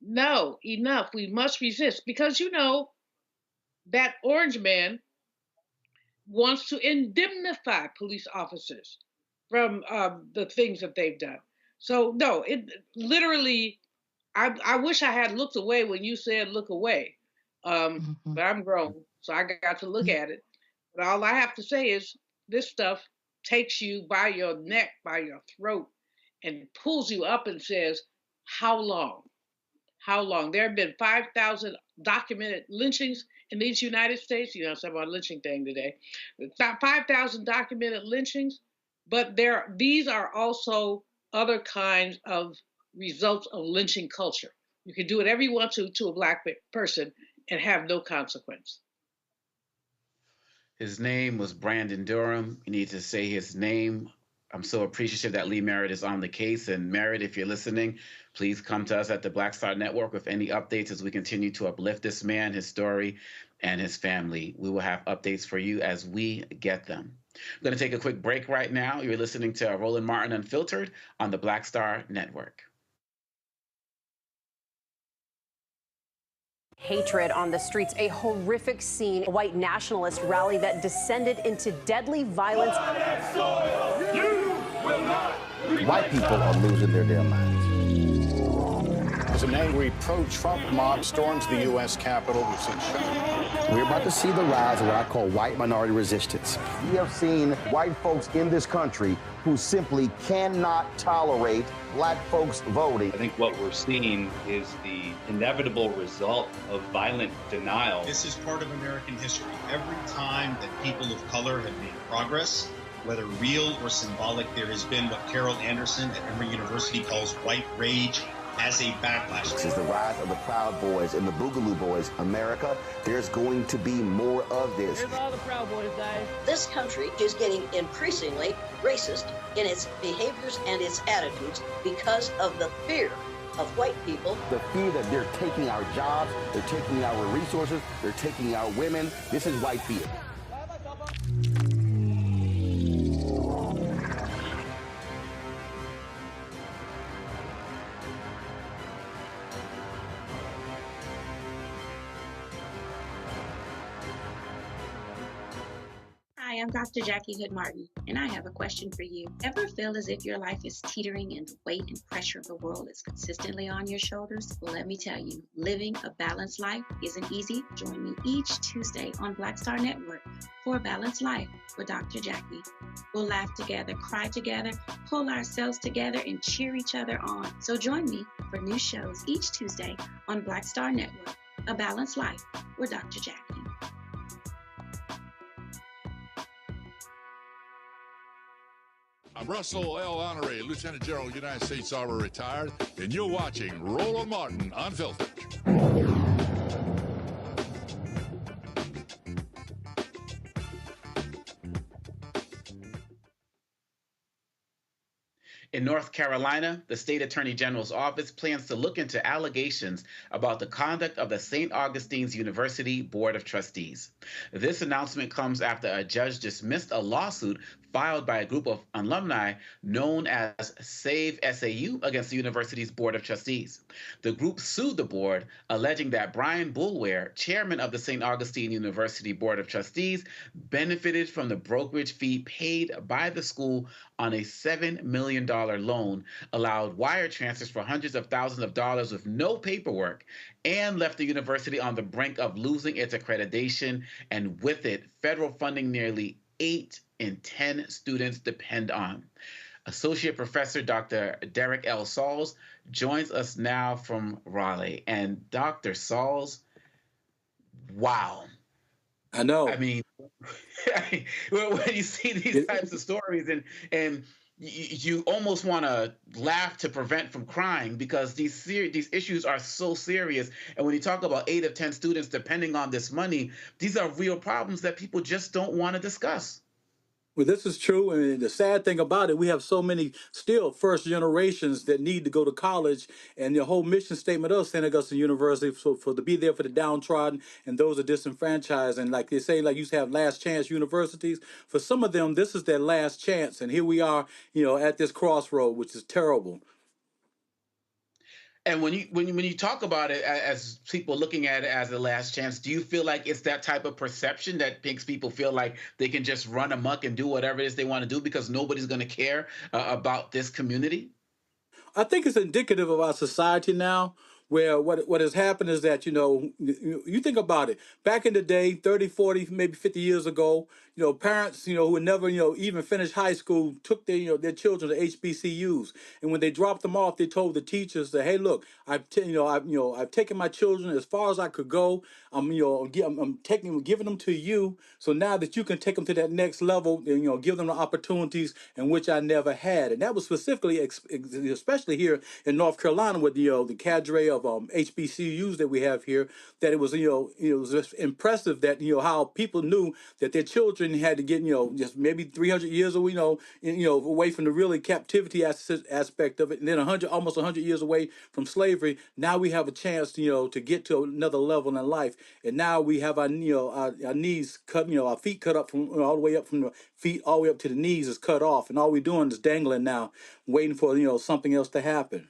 no, enough, we must resist. Because you know, that orange man wants to indemnify police officers from the things that they've done. So no, it literally, I wish I had looked away when you said look away, but I'm grown, so I got to look at it. But all I have to say is this stuff takes you by your neck, by your throat, and pulls you up and says, how long? How long? There have been 5,000 documented lynchings in these United States. You know, it's about a lynching thing today. 5,000 documented lynchings, but these are also other kinds of results of lynching culture. You can do whatever you want to a Black person and have no consequence. His name was Brandon Durham. You need to say his name. I'm so appreciative that Lee Merritt is on the case. And Merritt, if you're listening, please come to us at the Black Star Network with any updates as we continue to uplift this man, his story, and his family. We will have updates for you as we get them. I'm going to take a quick break right now. You're listening to Roland Martin Unfiltered on the Black Star Network. Hatred on the streets, a horrific scene, a white nationalist rally that descended into deadly violence. White people are losing their damn minds. As an angry pro-Trump mob storms the U.S. Capitol, we've seen shooting. We're about to see the rise of what I call white minority resistance. We have seen white folks in this country who simply cannot tolerate Black folks voting. I think what we're seeing is the inevitable result of violent denial. This is part of American history. Every time that people of color have made progress, whether real or symbolic, there has been what Carol Anderson at Emory University calls white rage as a backlash. This is the rise of the Proud Boys and the Boogaloo Boys. America, there's going to be more of this. Here's all the Proud Boys, guys. This country is getting increasingly racist in its behaviors and its attitudes because of the fear of white people. The fear that they're taking our jobs, they're taking our resources, they're taking our women. This is white fear. Hi, I'm Dr. Jackie Hood Martin, and I have a question for you. Ever feel as if your life is teetering and the weight and pressure of the world is consistently on your shoulders? Well, let me tell you, living a balanced life isn't easy. Join me each Tuesday on Black Star Network for a Balanced Life with Dr. Jackie. We'll laugh together, cry together, pull ourselves together, and cheer each other on. So join me for new shows each Tuesday on Black Star Network, A Balanced Life with Dr. Jackie. I'm Russell L. Honoré, Lieutenant General, United States Army, retired, and you're watching Roland Martin Unfiltered. In North Carolina, the state attorney general's office plans to look into allegations about the conduct of the Saint Augustine's University Board of Trustees. This announcement comes after a judge dismissed a lawsuit filed by a group of alumni known as Save SAU against the university's Board of Trustees. The group sued the board, alleging that Brian Boulware, chairman of the Saint Augustine University Board of Trustees, benefited from the brokerage fee paid by the school on a $7 million loan, allowed wire transfers for hundreds of thousands of dollars with no paperwork, and left the university on the brink of losing its accreditation, and with it, federal funding nearly 8 in 10 students depend on. Associate Professor Dr. Derek L. Sauls joins us now from Raleigh. And Dr. Sauls, wow. I know. I mean, when you see these types of stories and you almost want to laugh to prevent from crying, because these issues are so serious. And when you talk about 8 of 10 students depending on this money, these are real problems that people just don't want to discuss. Well, this is true, and the sad thing about it, we have so many still first generations that need to go to college, and the whole mission statement of Saint Augustine University for to be there for the downtrodden and those are disenfranchised. And like they say, like you used to have last chance universities. For some of them, this is their last chance, and here we are, at this crossroad, which is terrible. And when you talk about it as people looking at it as the last chance, do you feel like it's that type of perception that makes people feel like they can just run amok and do whatever it is they want to do because nobody's going to care about this community? I think it's indicative of our society now, where what has happened is that, you think about it. Back in the day, 30, 40, maybe 50 years ago, parents, who would never, even finish high school took their children to HBCUs. And when they dropped them off, they told the teachers that, hey, look, I've taken my children as far as I could go. I'm giving them to you. So now that you can take them to that next level, and, give them the opportunities in which I never had. And that was specifically, especially here in North Carolina with the cadre of HBCUs that we have here, that it was, it was just impressive that, how people knew that their children had to get, just maybe 300 years away, away from the really captivity aspect of it, and then almost 100 years away from slavery. Now we have a chance, to get to another level in life, and now we have our knees cut, our feet cut up from all the way up from the feet all the way up to the knees is cut off, and all we're doing is dangling now, waiting for something else to happen.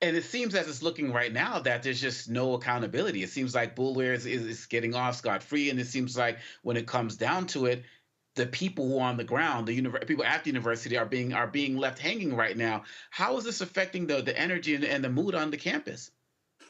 And it seems as it's looking right now that there's just no accountability. It seems like Boulware is getting off scot-free, and it seems like when it comes down to it, the people who are on the ground, people at the university are being left hanging right now. How is this affecting the energy and the mood on the campus?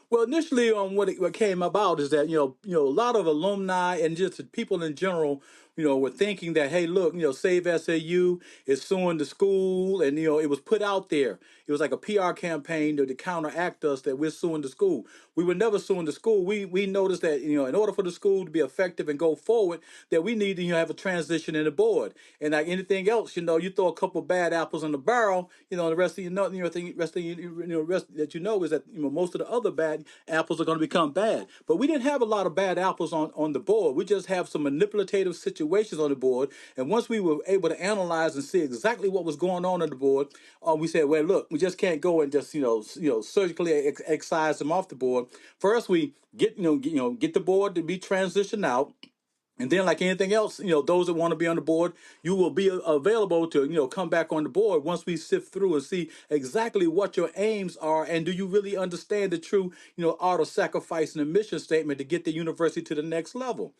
Well, initially, what came about is that a lot of alumni and just people in general, were thinking that, hey, look, Save SAU is suing the school, and it was put out there. It was like a PR campaign to counteract us that we're suing the school. We were never suing the school. We noticed that in order for the school to be effective and go forward, that we need to have a transition in the board. And like anything else, you throw a couple of bad apples in the barrel, the rest of rest that is that most of the other bad apples are going to become bad. But we didn't have a lot of bad apples on the board. We just have some manipulative situations on the board. And once we were able to analyze and see exactly what was going on the board, we said, well, look, we just can't go and just surgically excise them off the board. First, we get the board to be transitioned out. And then, like anything else, those that want to be on the board, you will be available to, come back on the board once we sift through and see exactly what your aims are, and do you really understand the true, art of sacrifice and the mission statement to get the university to the next level.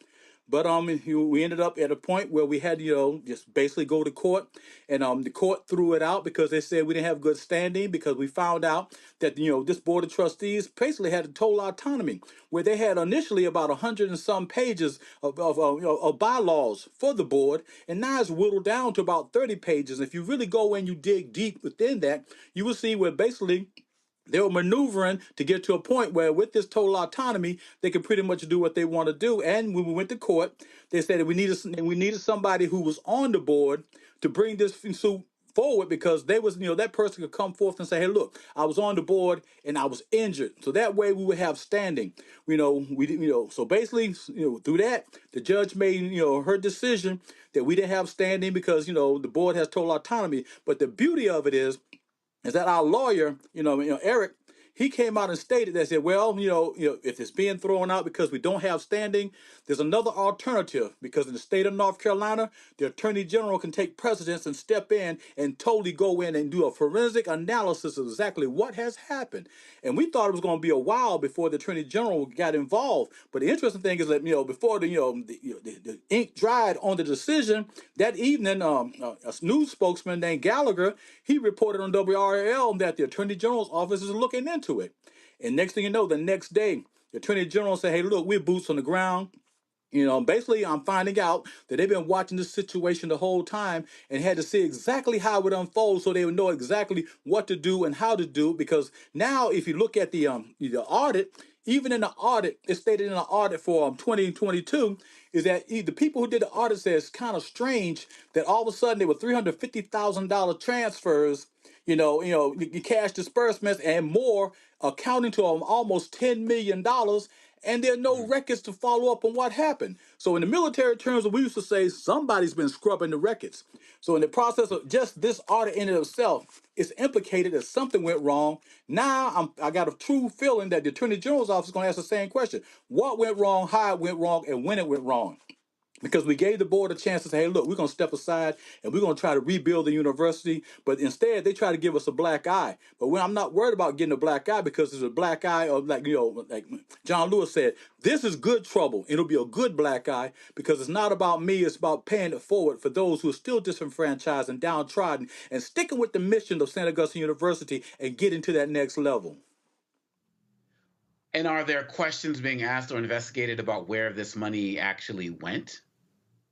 But we ended up at a point where we had, just basically go to court, and the court threw it out because they said we didn't have good standing, because we found out that, this board of trustees basically had a total autonomy, where they had initially about 100 and some pages of bylaws for the board, and now it's whittled down to about 30 pages. If you really go and you dig deep within that, you will see where basically They were maneuvering to get to a point where with this total autonomy, they could pretty much do what they want to do. And when we went to court, they said that we needed somebody who was on the board to bring this suit forward, because they was, that person could come forth and say, hey, look, I was on the board and I was injured. So that way we would have standing. So basically, through that, the judge made, her decision that we didn't have standing because, the board has total autonomy. But the beauty of it is that our lawyer, Eric, he came out and stated that, said, well, if it's being thrown out because we don't have standing, there's another alternative, because in the state of North Carolina, the attorney general can take precedence and step in and totally go in and do a forensic analysis of exactly what has happened. And we thought it was going to be a while before the attorney general got involved. But the interesting thing is that, before the ink dried on the decision, that evening, a news spokesman named Gallagher, he reported on WRL that the attorney general's office is looking into it. And next thing you know, the next day, the attorney general said, hey, look, we're boots on the ground. Basically, I'm finding out that they've been watching this situation the whole time and had to see exactly how it unfolds so they would know exactly what to do and how to do. Because now, if you look at the audit, even in the audit, it's stated in the audit for 2022, is that the people who did the audit said it's kind of strange that all of a sudden there were $350,000 transfers, cash disbursements and more, accounting to almost $10 million. And there are no records to follow up on what happened. So in the military terms, we used to say somebody's been scrubbing the records. So in the process of just this audit in itself, it's implicated that something went wrong. Now I got a true feeling that the Attorney General's office is going to ask the same question. What went wrong, how it went wrong, and when it went wrong? Because we gave the board a chance to say, hey, look, we're going to step aside and we're going to try to rebuild the university. But instead, they try to give us a black eye. But I'm not worried about getting a black eye, because there's a black eye of, like John Lewis said, this is good trouble. It'll be a good black eye, because it's not about me. It's about paying it forward for those who are still disenfranchised and downtrodden and sticking with the mission of Saint Augustine University and getting to that next level. And are there questions being asked or investigated about where this money actually went?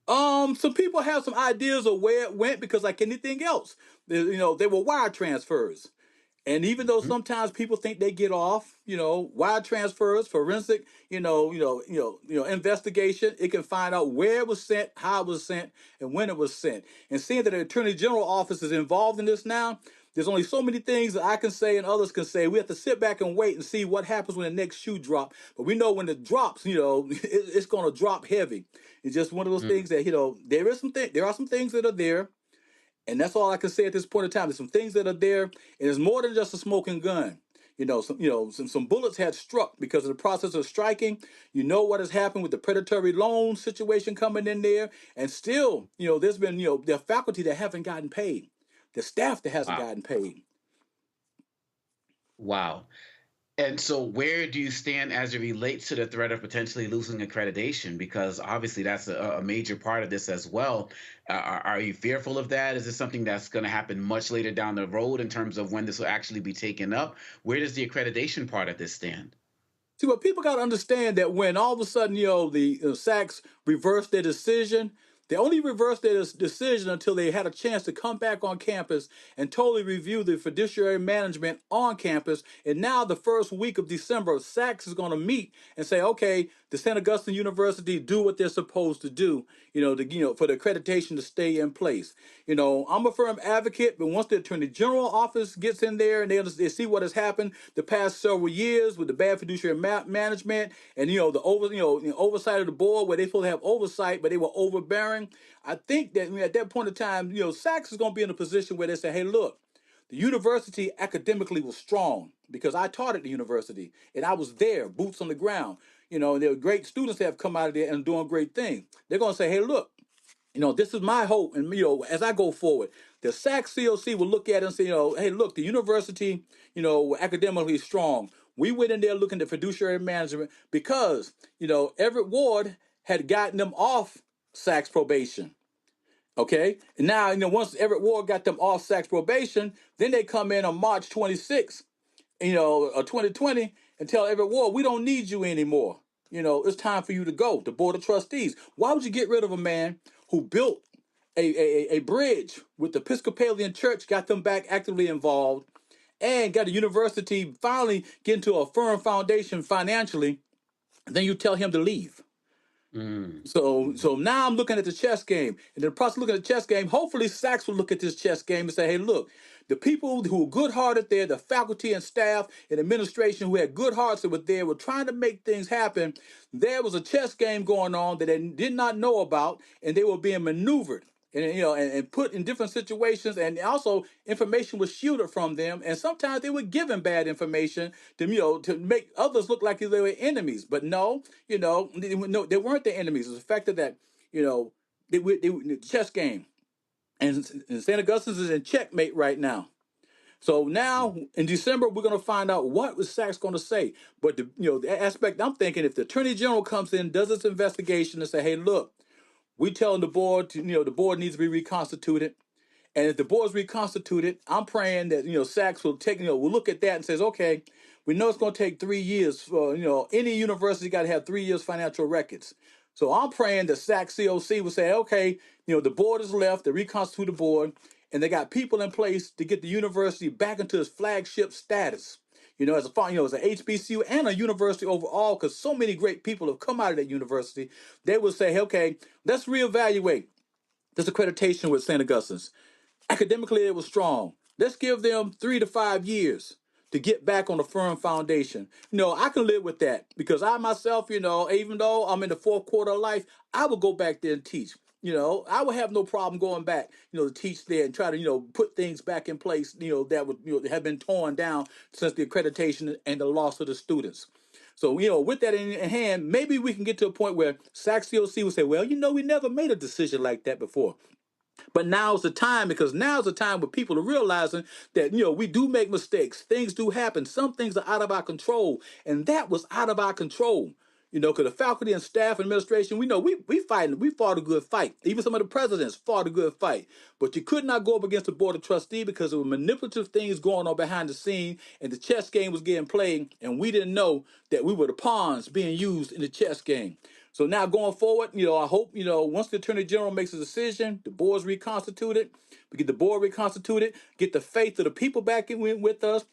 Some people have some ideas of where it went, because like anything else, they were wire transfers. And even though sometimes people think they get off, wire transfers, forensic, investigation, it can find out where it was sent, how it was sent, and when it was sent. And seeing that the Attorney General office is involved in this now, there's only so many things that I can say and others can say. We have to sit back and wait and see what happens when the next shoe drops. But we know when it drops, it's going to drop heavy. It's just one of those things that, there are some things that are there. And that's all I can say at this point in time. There's some things that are there, and it's more than just a smoking gun. Some bullets had struck because of the process of striking. What has happened with the predatory loan situation coming in there, and still, there's been, there are faculty that haven't gotten paid, the staff that hasn't gotten paid. Wow. And so where do you stand as it relates to the threat of potentially losing accreditation? Because obviously that's a major part of this as well. Are you fearful of that? Is this something that's going to happen much later down the road in terms of when this will actually be taken up? Where does the accreditation part of this stand? See, what people got to understand, that when all of a sudden, the SACs reversed their decision, they only reversed their decision until they had a chance to come back on campus and totally review the fiduciary management on campus. And now the first week of December, SACs is going to meet and say, okay, the Saint Augustine University do what they're supposed to do, for the accreditation to stay in place. I'm a firm advocate, but once the Attorney General office gets in there and they see what has happened the past several years with the bad fiduciary management and, the oversight of the board, where they supposed to have oversight, but they were overbearing. I think that at that point in time, SACs is going to be in a position where they say, hey, look, the university academically was strong, because I taught at the university and I was there, boots on the ground. And there are great students that have come out of there and doing great things. They're going to say, hey, look, this is my hope. And, as I go forward, the SAC COC will look at it and say, hey, look, the university, academically strong. We went in there looking at fiduciary management because, Everett Ward had gotten them off SAC's probation. Okay. And now, once Everett Ward got them off SAC's probation, then they come in on March 26th, 2020, and tell Everett Ward, we don't need you anymore. It's time for you to go. The Board of Trustees. Why would you get rid of a man who built a bridge with the Episcopalian Church, got them back actively involved, and got a university finally get into a firm foundation financially, then you tell him to leave. So now I'm looking at the chess game, and in the process of looking at the chess game, hopefully Sachs will look at this chess game and say, hey, look, the people who were good-hearted there, the faculty and staff and administration who had good hearts that were there, were trying to make things happen. There was a chess game going on that they did not know about, and they were being maneuvered. And put in different situations, and also information was shielded from them, and sometimes they were given bad information to make others look like they were enemies. But no, they weren't the enemies. It was the fact that the chess game, and Saint Augustine is in checkmate right now. So now in December we're going to find out what was Sachs going to say. But the aspect I'm thinking, if the Attorney General comes in, does its investigation, and say, hey, look, we telling the board the board needs to be reconstituted, and if the board's reconstituted, I'm praying that Sachs will will look at that and says, okay, we know it's going to take 3 years for any university got to have 3 years financial records. So I'm praying that Sachs COC will say, okay, the board is left, they reconstitute the board, and they got people in place to get the university back into its flagship status. As a as an HBCU and a university overall, because so many great people have come out of that university, they will say, okay, let's reevaluate this accreditation with St. Augustine's. Academically, it was strong. Let's give them 3 to 5 years to get back on a firm foundation. I can live with that because I myself, even though I'm in the fourth quarter of life, I will go back there and teach. I would have no problem going back, to teach there and try to, put things back in place, that would, have been torn down since the accreditation and the loss of the students. So, with that in hand, maybe we can get to a point where Sachs COC will say, well, we never made a decision like that before. But now's the time, because now's the time where people are realizing that, we do make mistakes. Things do happen. Some things are out of our control. And that was out of our control. Because the faculty and staff and administration, we fought a good fight. Even some of the presidents fought a good fight. But you could not go up against the board of trustees because there were manipulative things going on behind the scene, and the chess game was getting played, and we didn't know that we were the pawns being used in the chess game. So now going forward, I hope, once the Attorney General makes a decision, the board's reconstituted, we get the board reconstituted, get the faith of the people back in with us,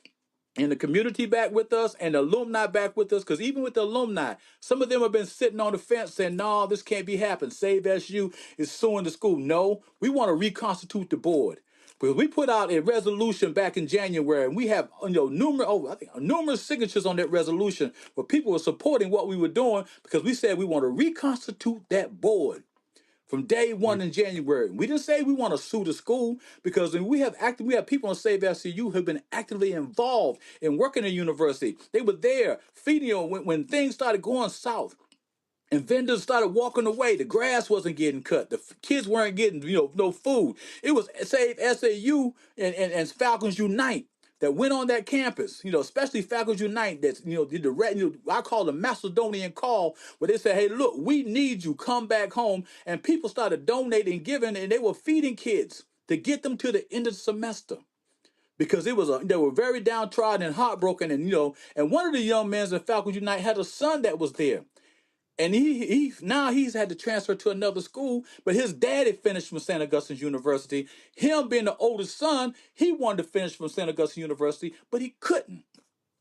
and the community back with us, and the alumni back with us, because even with the alumni, some of them have been sitting on the fence saying, no, this can't be happening. Save SU is suing the school. No, we want to reconstitute the board. Because we put out a resolution back in January, and we have numerous signatures on that resolution where people were supporting what we were doing, because we said we want to reconstitute that board from day one in January. We didn't say we want to sue the school, because we have people on Save SCU who have been actively involved in working in university. They were there feeding when things started going south. And vendors started walking away. The grass wasn't getting cut. The kids weren't getting, no food. It was Save SAU and Falcons Unite that went on that campus, especially Falcons Unite that, did the I call the Macedonian call, where they said, hey, look, we need you, come back home. And people started donating, giving, and they were feeding kids to get them to the end of the semester. Because they were very downtrodden and heartbroken. And one of the young men in Falcons Unite had a son that was there. And he's had to transfer to another school, but his daddy finished from Saint Augustine University. Him being the oldest son, he wanted to finish from Saint Augustine University, but he couldn't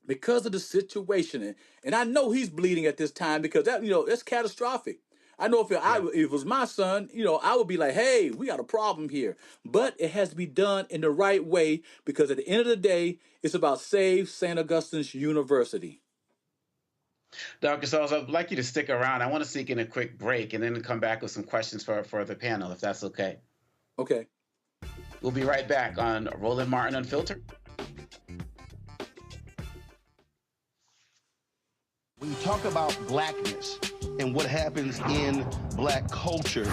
because of the situation. And I know he's bleeding at this time, because that's catastrophic. I know if it was my son, I would be like, hey, we got a problem here. But it has to be done in the right way, because at the end of the day, it's about Save Saint Augustine's University. Dr. Sauls, I'd like you to stick around. I want to sneak in a quick break and then come back with some questions for the panel, if that's okay. Okay. We'll be right back on Roland Martin Unfiltered. When you talk about blackness and what happens in black culture,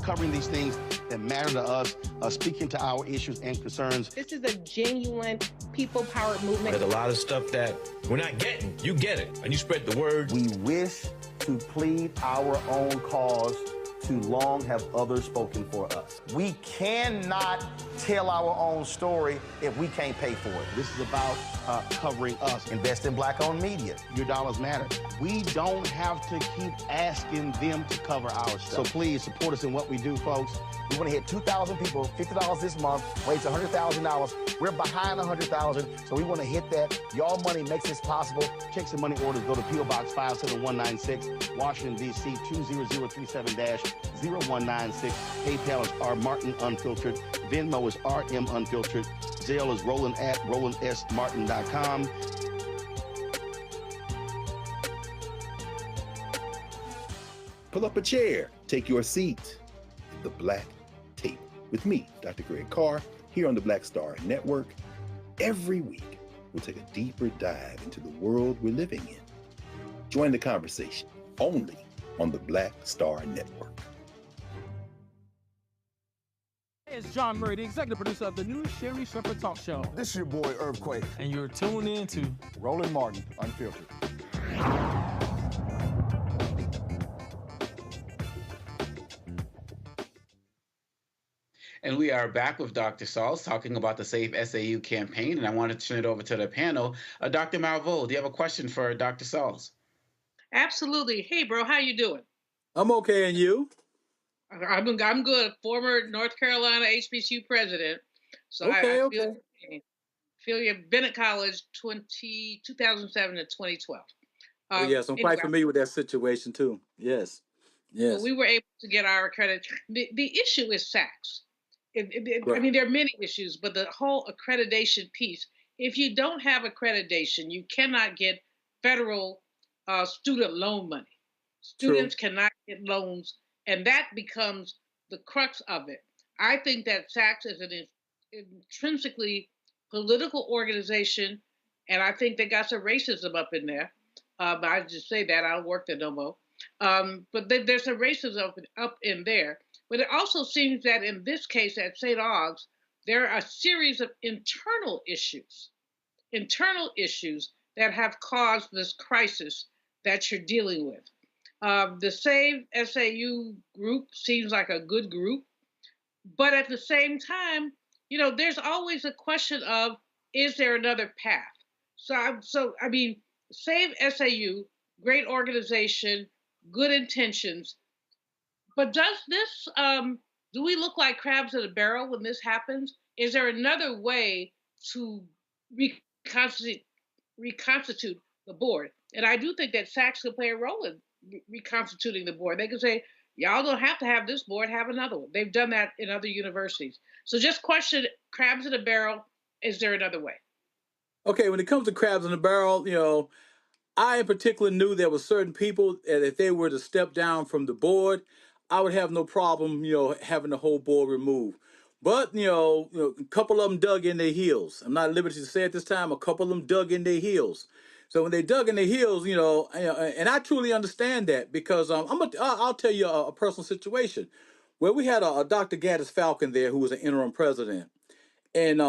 covering these things that matter to us, speaking to our issues and concerns. This is a genuine people-powered movement. There's a lot of stuff that we're not getting. You get it, and you spread the word. We wish to plead our own cause too long have others spoken for us. We cannot tell our own story if we can't pay for it. This is about covering us. Invest in Black-owned media. Your dollars matter. We don't have to keep asking them to cover our stuff. So please support us in what we do, folks. We want to hit 2,000 people, $50 this month, raise $100,000. We're behind 100,000, so we want to hit that. Y'all money makes this possible. Checks and money orders go to P.O. Box 57196, Washington, D.C. 20037-0196. PayPal is R Martin Unfiltered. Venmo is RM Unfiltered. Zelle is Roland at RolandSMartin.com. Pull up a chair, take your seat at the Black Table with me, Dr. Greg Carr, here on the Black Star Network. Every week, we'll take a deeper dive into the world we're living in. Join the conversation only on the Black Star Network. Hey, it's John Murray, the executive producer of the new Sherry Shepherd Talk Show. This is your boy, Earthquake. And you're tuned in to Roland Martin Unfiltered. And we are back with Dr. Sauls talking about the Save SAU campaign. And I want to turn it over to the panel. Dr. Malveaux, do you have a question for Dr. Sauls? Absolutely. Hey, bro, how you doing? I'm okay, and you? I'm good. Former North Carolina HBCU president. So okay, I feel you've been at college 2007 to 2012. Yes, I'm quite familiar with that situation too. Yes. Well, we were able to get our accreditation. The issue is SACS. Right. I mean, there are many issues, but the whole accreditation piece, if you don't have accreditation, you cannot get federal student loan money. Students cannot get loans, and that becomes the crux of it. I think that SACS is an intrinsically political organization, and I think they got some racism up in there. But I just say that, I don't work there no more. But there's a racism up in there. But it also seems that in this case at St. Aug's, there are a series of internal issues that have caused this crisis that you're dealing with. The Save SAU group seems like a good group, but at the same time, there's always a question of, is there another path? So I mean, Save SAU, great organization, good intentions, but does this, do we look like crabs in a barrel when this happens? Is there another way to reconstitute the board? And I do think that SACS could play a role in reconstituting the board. They could say, y'all don't have to have this board, have another one. They've done that in other universities. So just question, crabs in a barrel, is there another way? Okay, when it comes to crabs in a barrel, I in particular knew there were certain people that if they were to step down from the board, I would have no problem, having the whole board removed. But, a couple of them dug in their heels. I'm not at liberty to say at this time, a couple of them dug in their heels. So when they dug in their heels, and I truly understand that because I'll tell you a personal situation where we had a Dr. Gaddis Falcon there who was an interim president. And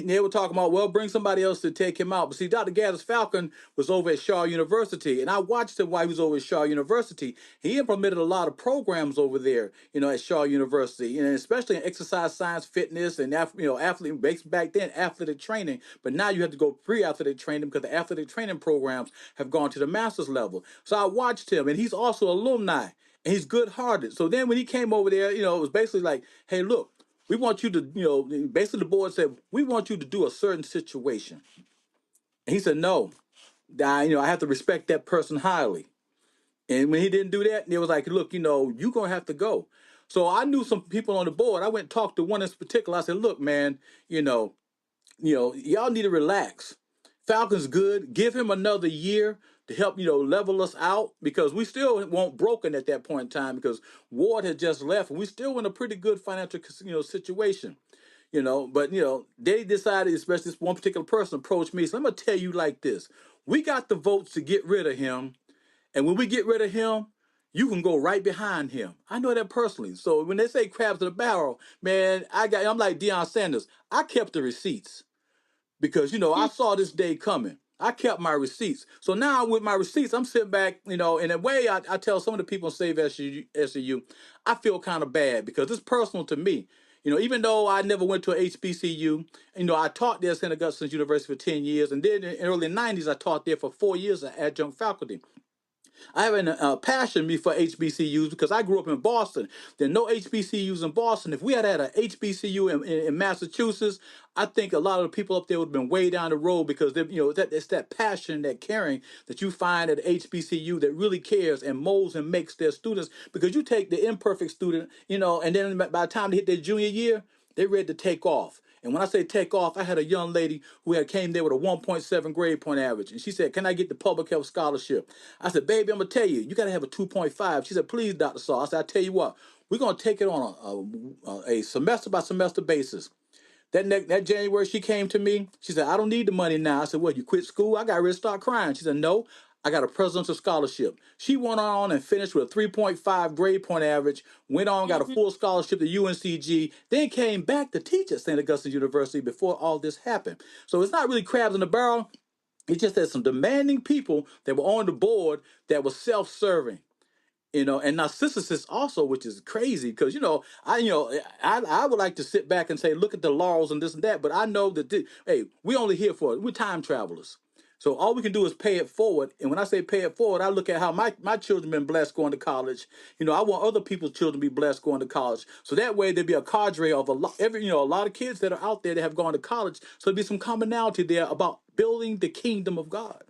they were talking about, well, bring somebody else to take him out. But see, Dr. Gaddis Falcon was over at Shaw University, and I watched him while he was over at Shaw University. He implemented a lot of programs over there, at Shaw University, and especially in exercise science, fitness, and athlete. Back then, athletic training. But now you have to go pre-athletic training because the athletic training programs have gone to the master's level. So I watched him, and he's also alumni, and he's good-hearted. So then when he came over there, it was basically like, hey, look. We want you to, basically the board said, we want you to do a certain situation. And he said, no, I have to respect that person highly. And when he didn't do that, it was like, look, you're going to have to go. So I knew some people on the board. I went and talked to one in particular. I said, look, man, y'all need to relax. Falcon's good. Give him another year to help, level us out because we still weren't broken at that point in time because Ward had just left and we still in a pretty good financial, situation, but, they decided, especially this one particular person approached me. So I'm going to tell you like this. We got the votes to get rid of him. And when we get rid of him, you can go right behind him. I know that personally. So when they say crabs in a barrel, man, I'm like Deion Sanders. I kept the receipts. Because, I saw this day coming. I kept my receipts. So now with my receipts, I'm sitting back, in a way, I tell some of the people in Save SEU, I feel kind of bad because it's personal to me. Even though I never went to a HBCU, I taught there at Saint Augustine University for 10 years. And then in the early 90s, I taught there for 4 years as adjunct faculty. I have a passion for HBCUs because I grew up in Boston. There are no HBCUs in Boston. If we had had a HBCU in Massachusetts, I think a lot of the people up there would have been way down the road because it's that passion, that caring that you find at HBCU that really cares and molds and makes their students. Because you take the imperfect student, and then by the time they hit their junior year, they're ready to take off. And when I say take off, I had a young lady who came there with a 1.7 grade point average. And she said, "Can I get the public health scholarship?" I said, "Baby, I'm going to tell you, you got to have a 2.5. She said, "Please, Dr. Saw." I said, "I tell you what, we're going to take it on a semester by semester basis." That January, she came to me. She said, "I don't need the money now." I said, "What, you quit school?" I got ready to start crying. She said, "No, I got a presidential scholarship." She went on and finished with a 3.5 grade point average, went on, got a full scholarship to UNCG, then came back to teach at St. Augustine University before all this happened. So it's not really crabs in the barrel. It's just that some demanding people that were on the board that were self-serving. And narcissists also, which is crazy because I would like to sit back and say, look at the laurels and this and that, but I know that hey, we only here for it. We're time travelers, so all we can do is pay it forward. And when I say pay it forward, I look at how my children been blessed going to college. I want other people's children to be blessed going to college, so that way there'd be a cadre of a lot of kids that are out there that have gone to college, so there'd be some commonality there about building the kingdom of God.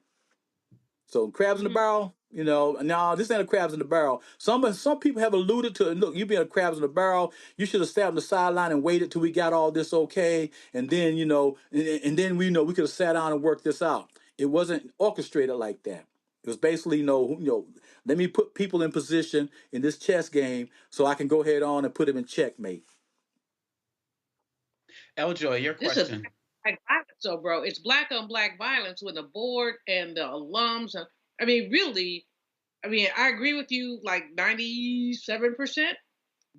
So crabs in the barrel, no, this ain't a crabs in the barrel. Some people have alluded to, look, you being a crabs in the barrel, you should have sat on the sideline and waited till we got all this okay, and then and then we could have sat down and worked this out. It wasn't orchestrated like that. It was basically, let me put people in position in this chess game so I can go ahead on and put them in checkmate. Eljoy, your question. Black violence, so bro, it's black on black violence when the board and the alums. Really, I agree with you like 97%,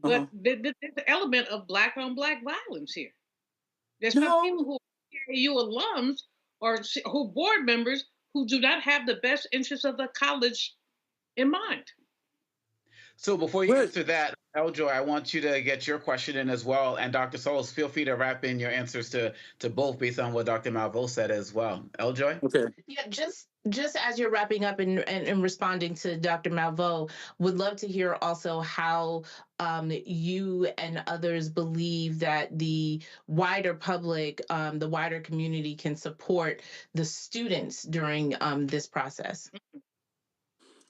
but there's an element of black on black violence here. There's some people who are TSU alums or who board members who do not have the best interests of the college in mind. So before you answer that, Eljoy, I want you to get your question in as well. And Dr. Souls, feel free to wrap in your answers to both based on what Dr. Malveaux said as well. Eljoy? Okay. Yeah, just as you're wrapping up and responding to Dr. Malveaux, would love to hear also how you and others believe that the wider public, the wider community can support the students during this process.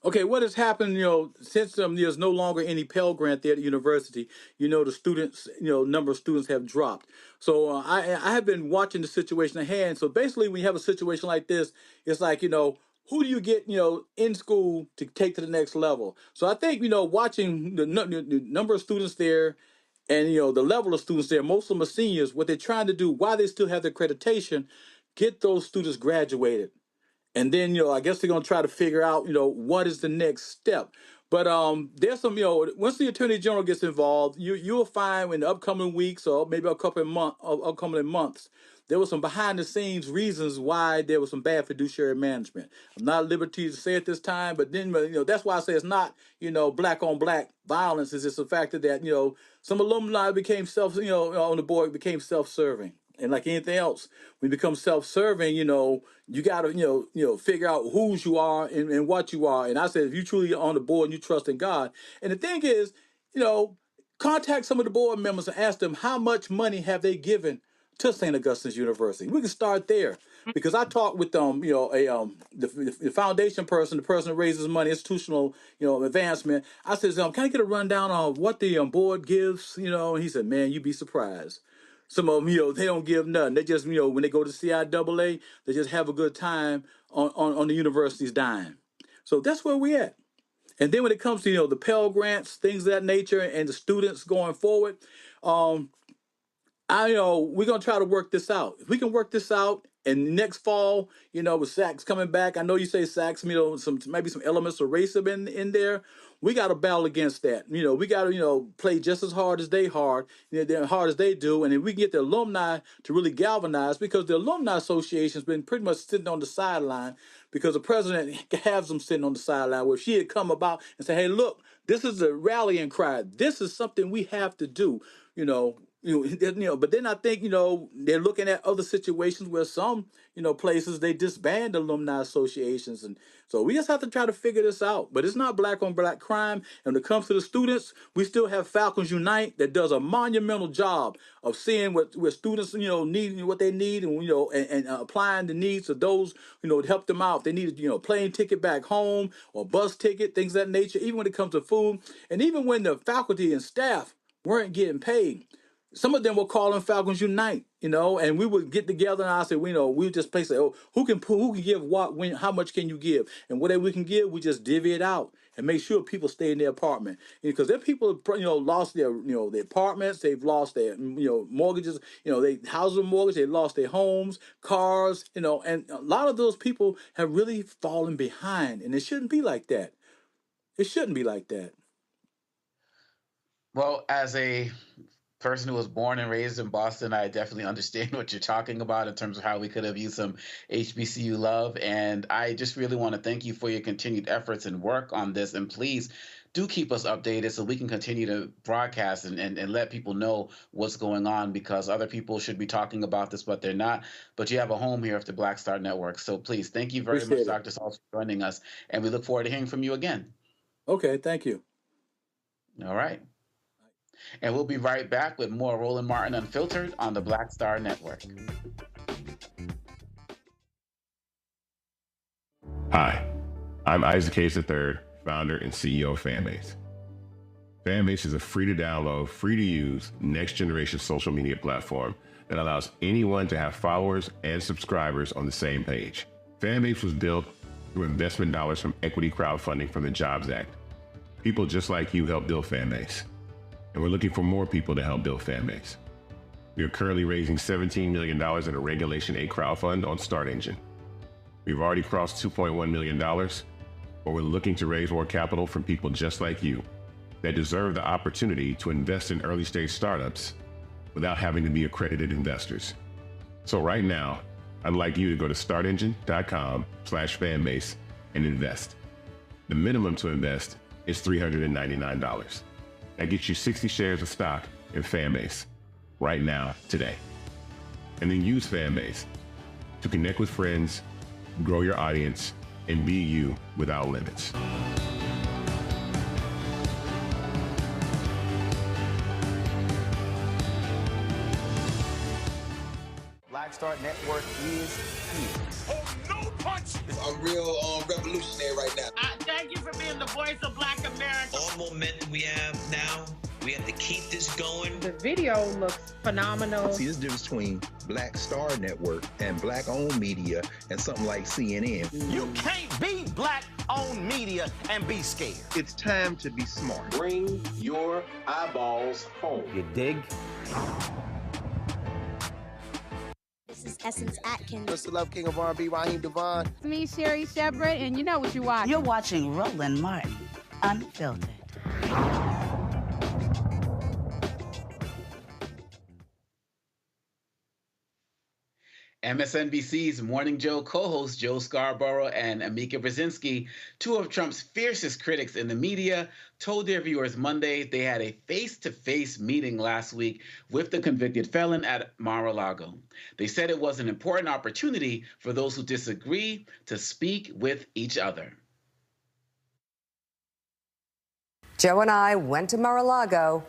Okay, what has happened, since there's no longer any Pell Grant there at the university, the students, number of students have dropped. So I have been watching the situation at hand. So basically, when you have a situation like this, it's like, who do you get, in school to take to the next level? So I think, watching the number of students there and, the level of students there, most of them are seniors, what they're trying to do while they still have their accreditation, get those students graduated. And then, I guess they're going to try to figure out, what is the next step. But there's some, once the Attorney General gets involved, you'll find in the upcoming weeks or maybe upcoming months, there was some behind the scenes reasons why there was some bad fiduciary management. I'm not at liberty to say it this time, but then, that's why I say it's not, black on black violence. It's just the fact that, some alumni became on the board became self-serving. And like anything else, when you become self-serving, you got to, figure out whose you are and what you are. And I said, if you truly are on the board and you trust in God. And the thing is, contact some of the board members and ask them how much money have they given to St. Augustine's University. We can start there because I talked with the foundation person, the person that raises money, institutional, advancement. I said, can I get a rundown on what the board gives? And he said, man, you'd be surprised. Some of them, they don't give nothing. They just, when they go to CIAA, they just have a good time on the university's dime. So that's where we at. And then when it comes to, the Pell Grants, things of that nature, and the students going forward, we're gonna try to work this out. If we can work this out, and next fall, with Sachs coming back, I know you say Sachs, maybe some elements of racism in there. We got to battle against that. We got to play just as hard as they hard as they do, and if we can get the alumni to really galvanize, because the alumni association's been pretty much sitting on the sideline, because the president has them sitting on the sideline. Where if she had come about and say, "Hey, look, this is a rallying cry. This is something we have to do," but then I think, they're looking at other situations where some, places they disband alumni associations. And so we just have to try to figure this out. But it's not black on black crime. And when it comes to the students, we still have Falcons Unite that does a monumental job of seeing what students, need, what they need, and applying the needs of those, to help them out. If they need a plane ticket back home or bus ticket, things of that nature, even when it comes to food. And even when the faculty and staff weren't getting paid, some of them were calling Falcons Unite, and we would get together and I said, we would just say, oh, who can give what, when, how much can you give? And whatever we can give, we just divvy it out and make sure people stay in their apartment. Because there people, lost their, their apartments, they've lost their, mortgages, they housing mortgage, they lost their homes, cars, and a lot of those people have really fallen behind, and it shouldn't be like that. It shouldn't be like that. Well, as a person who was born and raised in Boston, I definitely understand what you're talking about in terms of how we could have used some HBCU love. And I just really want to thank you for your continued efforts and work on this. And please do keep us updated so we can continue to broadcast and let people know what's going on, because other people should be talking about this, but they're not. But you have a home here at the Black Star Network. So please, thank you very much, Dr. Salz, for joining us. And we look forward to hearing from you again. Okay, thank you. All right. And we'll be right back with more Roland Martin Unfiltered on the Black Star Network. Hi, I'm Isaac Hayes III, founder and CEO of Fanbase. Fanbase is a free-to-download, free-to-use, next-generation social media platform that allows anyone to have followers and subscribers on the same page. Fanbase was built through investment dollars from equity crowdfunding from the Jobs Act. People just like you helped build Fanbase. And we're looking for more people to help build Fanbase. We are currently raising $17 million in a Regulation A crowdfund on Start Engine. We've already crossed $2.1 million, but we're looking to raise more capital from people just like you that deserve the opportunity to invest in early stage startups without having to be accredited investors. So right now, I'd like you to go to startengine.com/fanbase and invest. The minimum to invest is $399. That gets you 60 shares of stock in Fanbase right now, today. And then use Fanbase to connect with friends, grow your audience, and be you without limits. Black Star Network is here. Oh, no punch! I'm real revolutionary right now. Thank you for being the voice of Black America. All momentum we have now, we have to keep this going. The video looks phenomenal. See, this difference between Black Star Network and black-owned media and something like CNN. You can't be black-owned media and be scared. It's time to be smart. Bring your eyeballs home. You dig? This is Essence Atkins. Mr. Love King of R&B, Raheem Devon. It's me, Sherry Shepard, and you know what you watch. You're watching Roland Martin Unfiltered. MSNBC's Morning Joe co-host Joe Scarborough and Amika Brzezinski, two of Trump's fiercest critics in the media, told their viewers Monday they had a face-to-face meeting last week with the convicted felon at Mar-a-Lago. They said it was an important opportunity for those who disagree to speak with each other. Joe and I went to Mar-a-Lago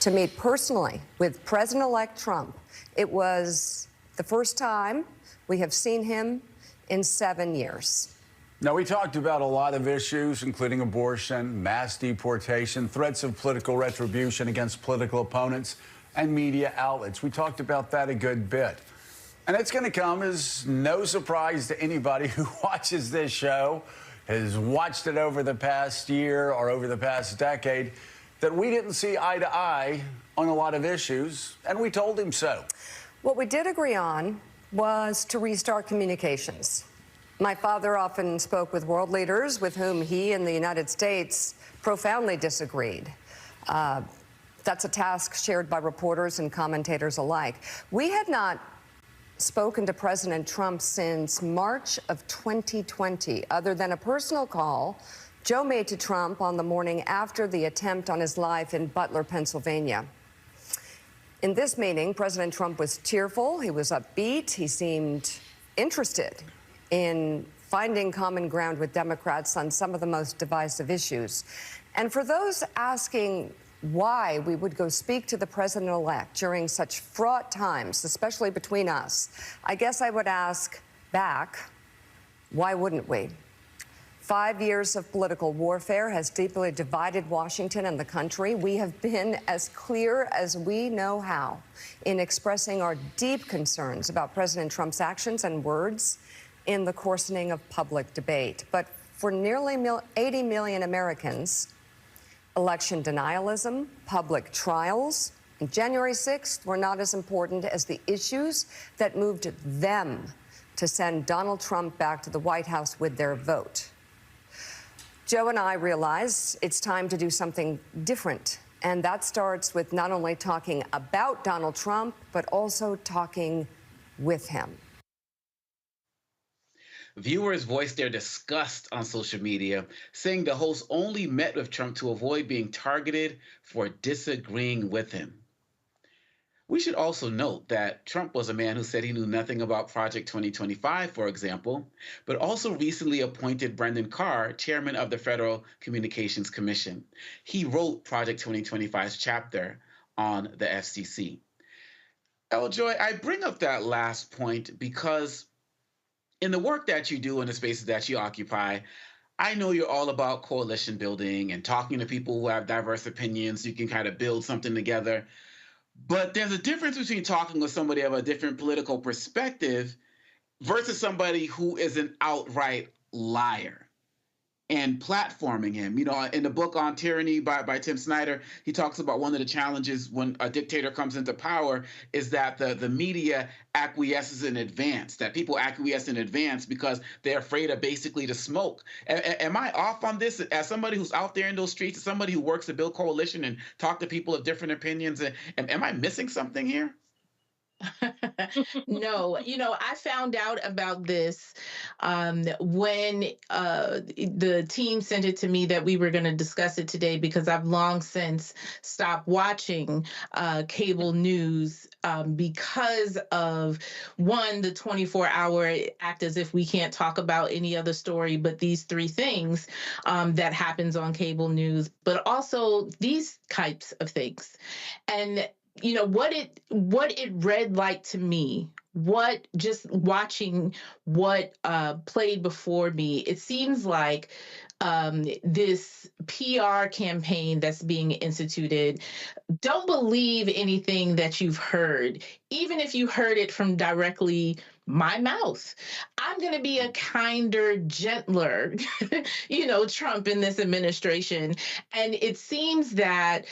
to meet personally with President-elect Trump. It was the first time we have seen him in 7 years. Now, we talked about a lot of issues, including abortion, mass deportation, threats of political retribution against political opponents, and media outlets. We talked about that a good bit. And it's going to come as no surprise to anybody who watches this show, has watched it over the past year or over the past decade. that we didn't see eye to eye on a lot of issues, and we told him so. What we did agree on was to restart communications. My father often spoke with world leaders with whom he and the United States profoundly disagreed. That's a task shared by reporters and commentators alike. We had not spoken to President Trump since March of 2020, other than a personal call Joe made to Trump on the morning after the attempt on his life in Butler, Pennsylvania. In this meeting, President Trump was cheerful, he was upbeat, he seemed interested in finding common ground with Democrats on some of the most divisive issues. And for those asking why we would go speak to the president-elect during such fraught times, especially between us, I guess I would ask back, why wouldn't we? 5 years of political warfare has deeply divided Washington and the country. We have been as clear as we know how in expressing our deep concerns about President Trump's actions and words in the coarsening of public debate. But for nearly 80 million Americans, election denialism, public trials, and January 6th were not as important as the issues that moved them to send Donald Trump back to the White House with their vote. Joe and I realize it's time to do something different, and that starts with not only talking about Donald Trump, but also talking with him. Viewers voiced their disgust on social media, saying the host only met with Trump to avoid being targeted for disagreeing with him. We should also note that Trump was a man who said he knew nothing about Project 2025, for example, but also recently appointed Brendan Carr, chairman of the Federal Communications Commission. He wrote Project 2025's chapter on the FCC. Joy, I bring up that last point because in the work that you do in the spaces that you occupy, I know you're all about coalition building and talking to people who have diverse opinions. You can kind of build something together. But there's a difference between talking with somebody of a different political perspective versus somebody who is an outright liar and platforming him. You know, in the book on Tyranny by Tim Snyder, he talks about one of the challenges when a dictator comes into power is that the media acquiesces in advance, that people acquiesce in advance because they're afraid of basically the smoke. Am I off on this? As somebody who's out there in those streets, as somebody who works to build coalition and talk to people of different opinions, am I missing something here? No, I found out about this when the team sent it to me that we were going to discuss it today, because I've long since stopped watching cable news because of, one, the 24-hour act as if we can't talk about any other story but these three things that happens on cable news, but also these types of things. And what it read like to me, just watching what played before me, it seems like this PR campaign that's being instituted. Don't believe anything that you've heard, even if you heard it from directly my mouth. I'm going to be a kinder, gentler, Trump in this administration. And it seems that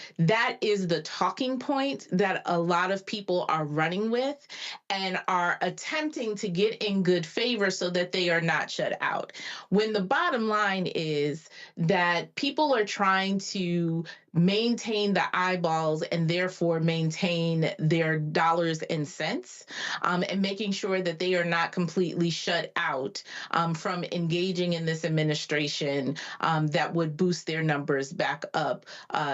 is the talking point that a lot of people are running with and are attempting to get in good favor so that they are not shut out. When the bottom line is that people are trying to maintain the eyeballs and therefore maintain their dollars and cents, and making sure that they are not completely shut out from engaging in this administration that would boost their numbers back up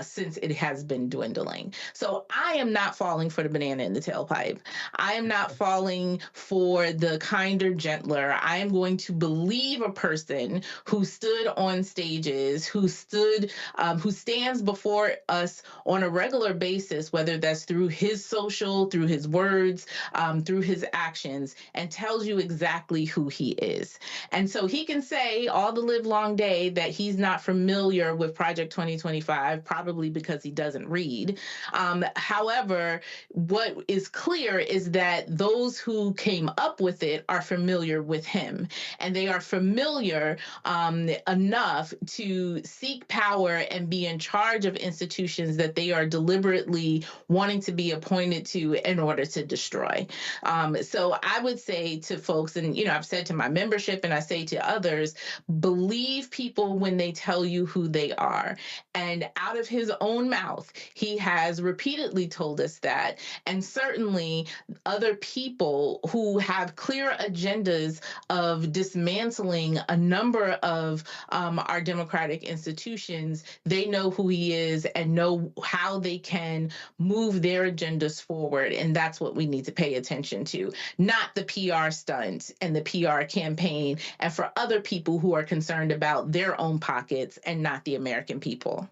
since it has been dwindling. So I am not falling for the banana in the tailpipe. I am not falling for the kinder, gentler. I am going to believe a person who stood on stages, who stands before us on a regular basis, whether that's through his social, through his words, through his actions, and tells you exactly who he is. And so he can say all the live long day that he's not familiar with Project 2025, probably because he doesn't read. However, what is clear is that those who came up with it are familiar with him, and they are familiar enough to seek power and be in charge of institutions that they are deliberately wanting to be appointed to in order to destroy. So I would say to folks, and I've said to my membership and I say to others, believe people when they tell you who they are. And out of his own mouth, he has repeatedly told us that. And certainly other people who have clear agendas of dismantling a number of our democratic institutions, they know who he is and know how they can move their agendas forward. And that's what we need to pay attention to, not the PR stunt and the PR campaign, and for other people who are concerned about their own pockets and not the American people.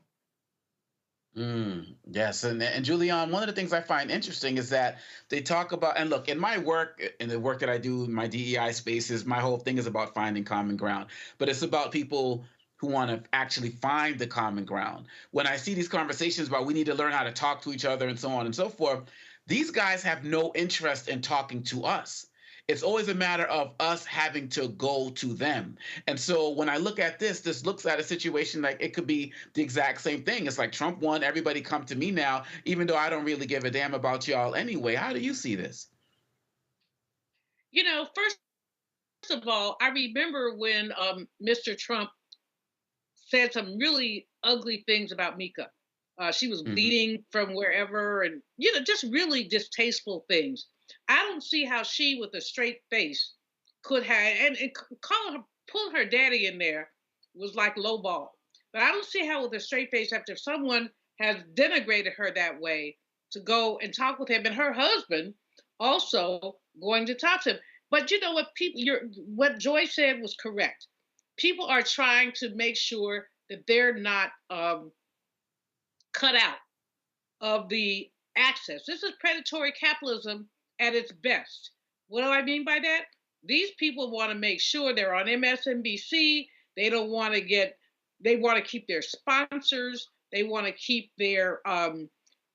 Yes, and Julian, one of the things I find interesting is that they talk about, and look, in my work, in the work that I do in my DEI spaces, my whole thing is about finding common ground, but it's about people who want to actually find the common ground. When I see these conversations about we need to learn how to talk to each other and so on and so forth, these guys have no interest in talking to us. It's always a matter of us having to go to them. And so when I look at this looks at a situation like it could be the exact same thing. It's like Trump won, everybody come to me now, even though I don't really give a damn about y'all anyway. How do you see this? First of all, I remember when Mr. Trump said some really ugly things about Mika. She was bleeding from wherever, and just really distasteful things. I don't see how she, with a straight face, could have and pulling her daddy in there was like lowball. But I don't see how, with a straight face, after someone has denigrated her that way, to go and talk with him, and her husband also going to talk to him. But you know what, what Joy said was correct. People are trying to make sure that they're not cut out of the access. This is predatory capitalism at its best. What do I mean by that? These people want to make sure they're on MSNBC. They don't want to they want to keep their sponsors. They want to keep their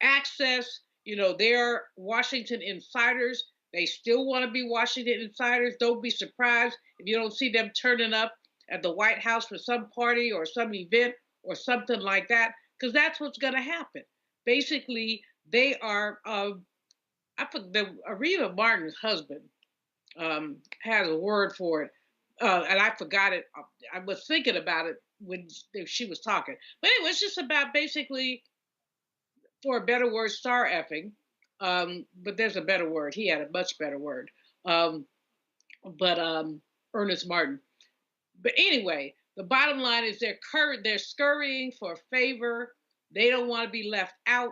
access. They're Washington insiders. They still want to be Washington insiders. Don't be surprised if you don't see them turning up at the White House for some party or some event or something like that, because that's what's going to happen. Basically, they are, Aretha Martin's husband has a word for it, and I forgot it. I was thinking about it when she was talking. But anyway, it's just about basically, for a better word, star effing. But there's a better word. He had a much better word. Ernest Martin. But anyway, the bottom line is they're scurrying for favor. They don't want to be left out.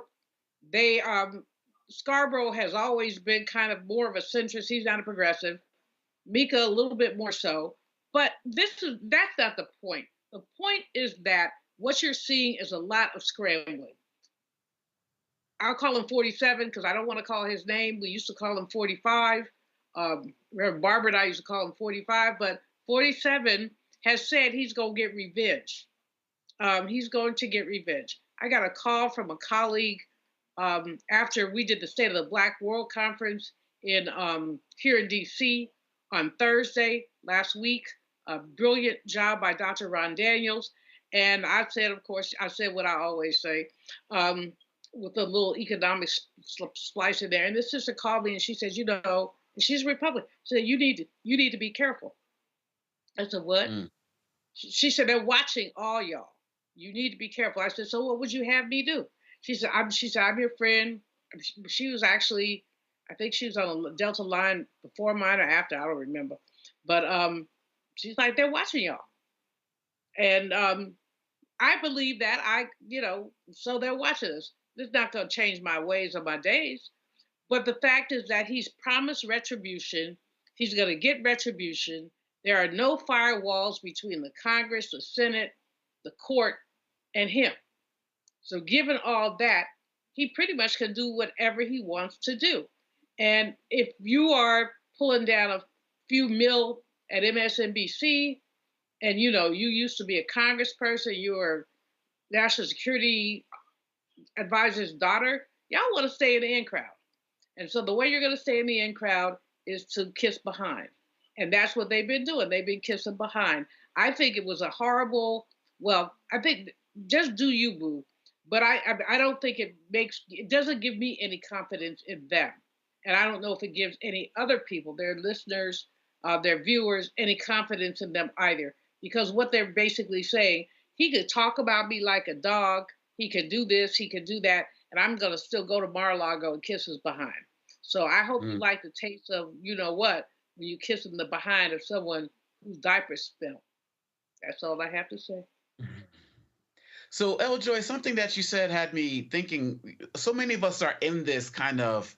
Scarborough has always been kind of more of a centrist. He's not a progressive. Mika a little bit more so. But that's not the point. The point is that what you're seeing is a lot of scrambling. I'll call him 47 because I don't want to call his name. We used to call him 45. Reverend Barbara and I used to call him 45, but 47 has said he's going to get revenge. He's going to get revenge. I got a call from a colleague after we did the State of the Black World Conference here in D.C. on Thursday last week. A brilliant job by Dr. Ron Daniels. And I said, of course, what I always say, with a little economic splice in there. And this sister called me and she says, and she's a Republican. She said, you need to be careful. I said, what? She said, they're watching all y'all. You need to be careful. I said, so what would you have me do? She said, I'm your friend. She was actually, I think she was on a Delta line before mine or after, I don't remember. But she's like, they're watching y'all. And I believe that so they're watching us. This is not going to change my ways or my days. But the fact is that he's promised retribution. He's going to get retribution. There are no firewalls between the Congress, the Senate, the court, and him. So given all that, he pretty much can do whatever he wants to do. And if you are pulling down few mil at MSNBC, and you used to be a congressperson, you were national security advisor's daughter, y'all want to stay in the in crowd. And so the way you're going to stay in the in crowd is to kiss behind. And that's what they've been doing. They've been kissing behind. I think it was a horrible, I think just do you, boo. But I don't think it doesn't give me any confidence in them. And I don't know if it gives any other people, their listeners, their viewers, any confidence in them either. Because what they're basically saying, he could talk about me like a dog. He could do this, he could do that. And I'm going to still go to Mar-a-Lago and kiss his behind. So I hope you like the taste of, when you kiss in the behind of someone whose diapers spill. That's all I have to say. So, Eljoy, something that you said had me thinking, so many of us are in this kind of,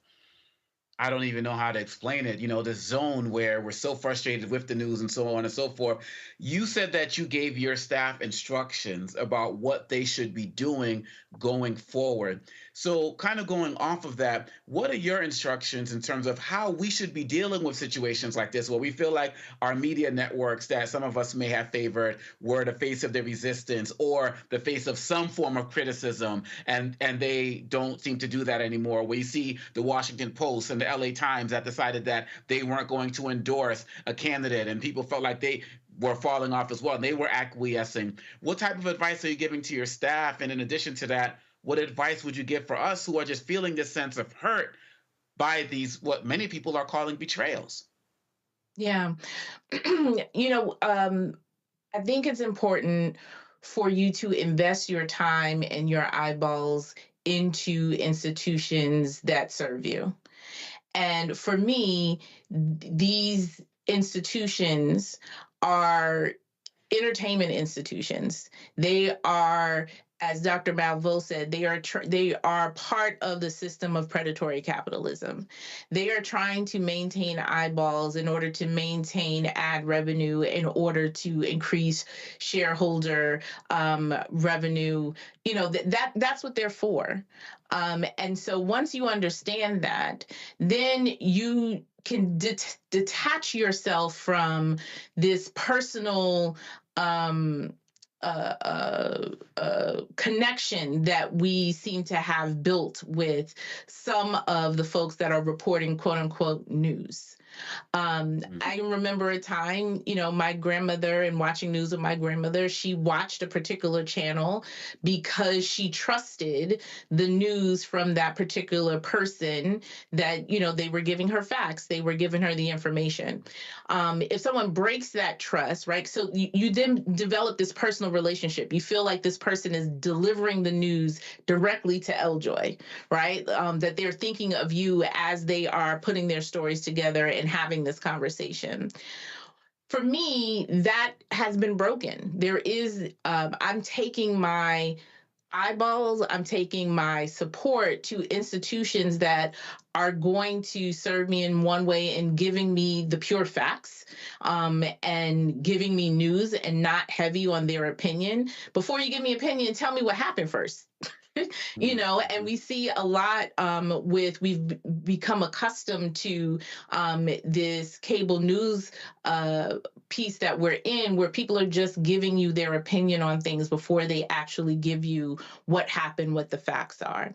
I don't even know how to explain it, this zone where we're so frustrated with the news and so on and so forth. You said that you gave your staff instructions about what they should be doing going forward. So kind of going off of that, what are your instructions in terms of how we should be dealing with situations like this, where we feel like our media networks that some of us may have favored were the face of the resistance or the face of some form of criticism, and they don't seem to do that anymore? We see the Washington Post and the LA Times that decided that they weren't going to endorse a candidate, and people felt like they were falling off as well, and they were acquiescing. What type of advice are you giving to your staff? And in addition to that, what advice would you give for us who are just feeling this sense of hurt by these, what many people are calling betrayals? Yeah. I think it's important for you to invest your time and your eyeballs into institutions that serve you. And for me, these institutions are entertainment institutions. They are, as Dr. Malveaux said, they are part of the system of predatory capitalism. They are trying to maintain eyeballs in order to maintain ad revenue, in order to increase shareholder revenue. That's what they're for. And so once you understand that, then you can detach yourself from this personal connection that we seem to have built with some of the folks that are reporting quote unquote news. I remember a time, my grandmother, and watching news with my grandmother, she watched a particular channel because she trusted the news from that particular person that, they were giving her facts, they were giving her the information. If someone breaks that trust, right? So you then develop this personal relationship. You feel like this person is delivering the news directly to Eljoy, right? That they're thinking of you as they are putting their stories together and having this conversation. For me, that has been broken. There is, I'm taking my eyeballs, I'm taking my support to institutions that are going to serve me in one way and giving me the pure facts, and giving me news and not heavy on their opinion. Before you give me opinion, tell me what happened first. And we see a lot we've become accustomed to this cable news piece that we're in, where people are just giving you their opinion on things before they actually give you what happened, what the facts are.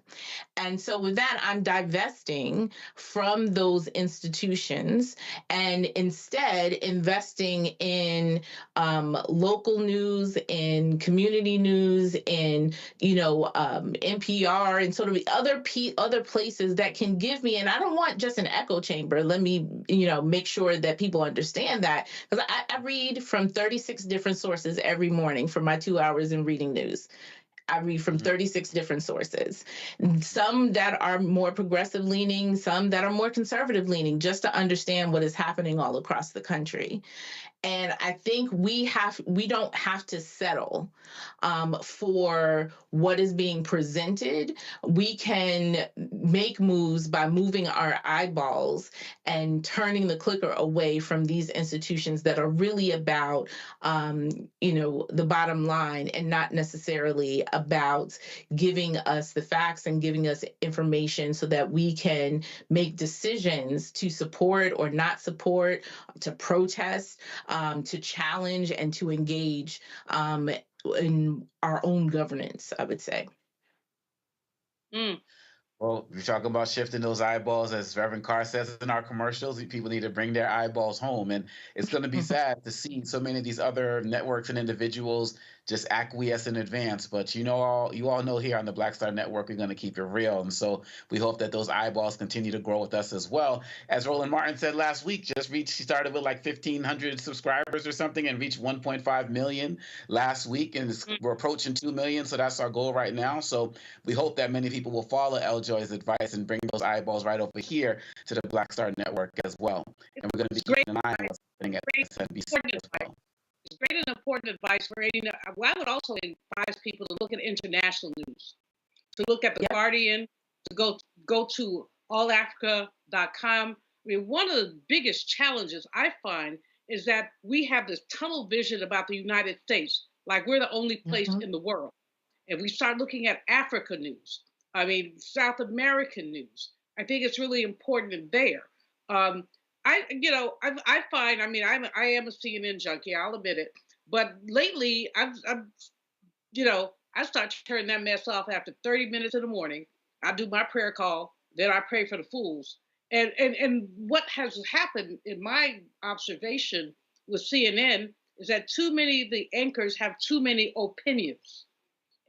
And so with that, I'm divesting from those institutions and instead investing in local news, in community news, in, NPR and sort of other places that can give me, and I don't want just an echo chamber. Let me, make sure that people understand that, because I read from 36 different sources every morning for my 2 hours in reading news. I read from 36 different sources, some that are more progressive leaning, some that are more conservative leaning, just to understand what is happening all across the country. And I think we don't have to settle for what is being presented. We can make moves by moving our eyeballs and turning the clicker away from these institutions that are really about, the bottom line and not necessarily about giving us the facts and giving us information so that we can make decisions to support or not support, to protest, to challenge, and to engage in our own governance, I would say. Well, we're talking about shifting those eyeballs, as Reverend Carr says in our commercials. People need to bring their eyeballs home, and it's going to be sad to see so many of these other networks and individuals just acquiesce in advance. But you all know here on the Black Star Network, we're going to keep it real, and so we hope that those eyeballs continue to grow with us as well. As Roland Martin said last week, he started with like 1,500 subscribers or something, and reached 1.5 million last week, and we're approaching 2 million. So that's our goal right now. So we hope that many people will follow Joy's advice and bring those eyeballs right over here to the Black Star Network as well. And we're going to be keeping an eye on what's happening at SNBC as well. It's great and important advice for any. Well, I would also advise people to look at international news, to look at The Guardian, to go to allafrica.com. I mean, one of the biggest challenges I find is that we have this tunnel vision about the United States, like we're the only place in the world. And we start looking at Africa news, South American news, I think it's really important there. I find, I am a CNN junkie, I'll admit it. But lately, I start to turn that mess off after 30 minutes in the morning. I do my prayer call, then I pray for the fools. And what has happened in my observation with CNN is that too many of the anchors have too many opinions.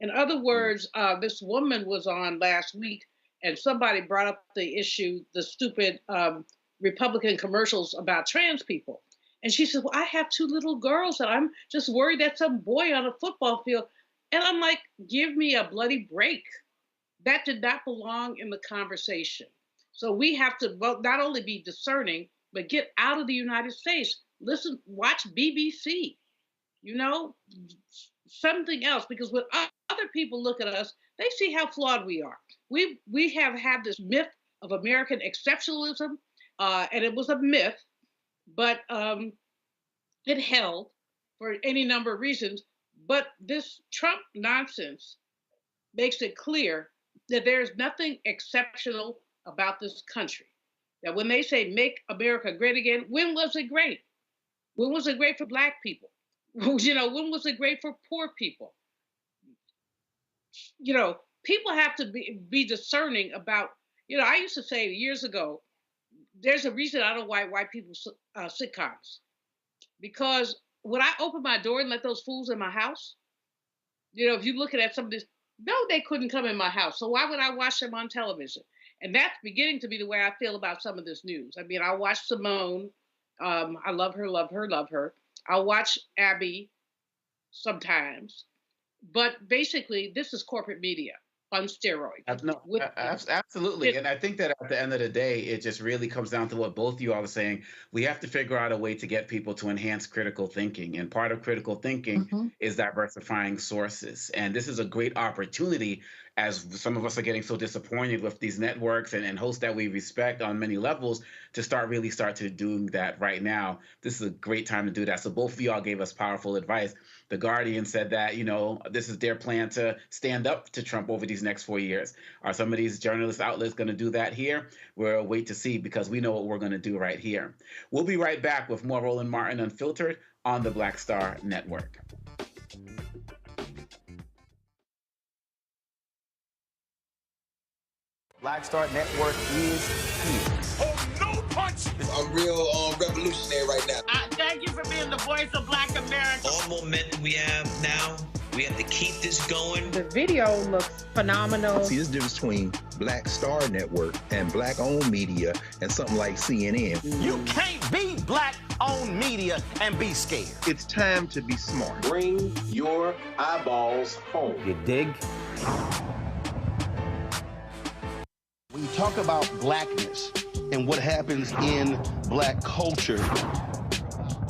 In other words, this woman was on last week, and somebody brought up the issue, the stupid Republican commercials about trans people. And she said, well, I have 2 little girls, and I'm just worried that some boy on a football field. And I'm like, give me a bloody break. That did not belong in the conversation. So we have to not only be discerning, but get out of the United States. Listen, watch BBC, something else, because when other people look at us, they see how flawed we are. We have had this myth of American exceptionalism, and it was a myth, but it held for any number of reasons. But this Trump nonsense makes it clear that there's nothing exceptional about this country. That when they say make America great again, when was it great? When was it great for Black people? When was it great for poor people? People have to be discerning about, I used to say years ago, there's a reason I don't like white people's sitcoms. Because when I open my door and let those fools in my house, if you're looking at some of this, no, they couldn't come in my house. So why would I watch them on television? And that's beginning to be the way I feel about some of this news. I watch Simone. I love her, love her, love her. I'll watch Abby sometimes. But basically, this is corporate media on steroids. Absolutely. And I think that at the end of the day, it just really comes down to what both you all are saying. We have to figure out a way to get people to enhance critical thinking. And part of critical thinking is diversifying sources. And this is a great opportunity, as some of us are getting so disappointed with these networks and hosts that we respect on many levels, to start to doing that right now. This is a great time to do that. So both of y'all gave us powerful advice. The Guardian said that, this is their plan to stand up to Trump over these next 4 years. Are some of these journalist outlets going to do that here? We'll wait to see, because we know what we're going to do right here. We'll be right back with more Roland Martin Unfiltered on the Black Star Network. Black Star Network is here. Oh, no punch! I'm real revolutionary right now. Thank you for being the voice of Black America. All momentum we have now, we have to keep this going. The video looks phenomenal. See, this difference between Black Star Network and Black-owned media and something like CNN. You can't be Black-owned media and be scared. It's time to be smart. Bring your eyeballs home. You dig? When you talk about Blackness and what happens in Black culture,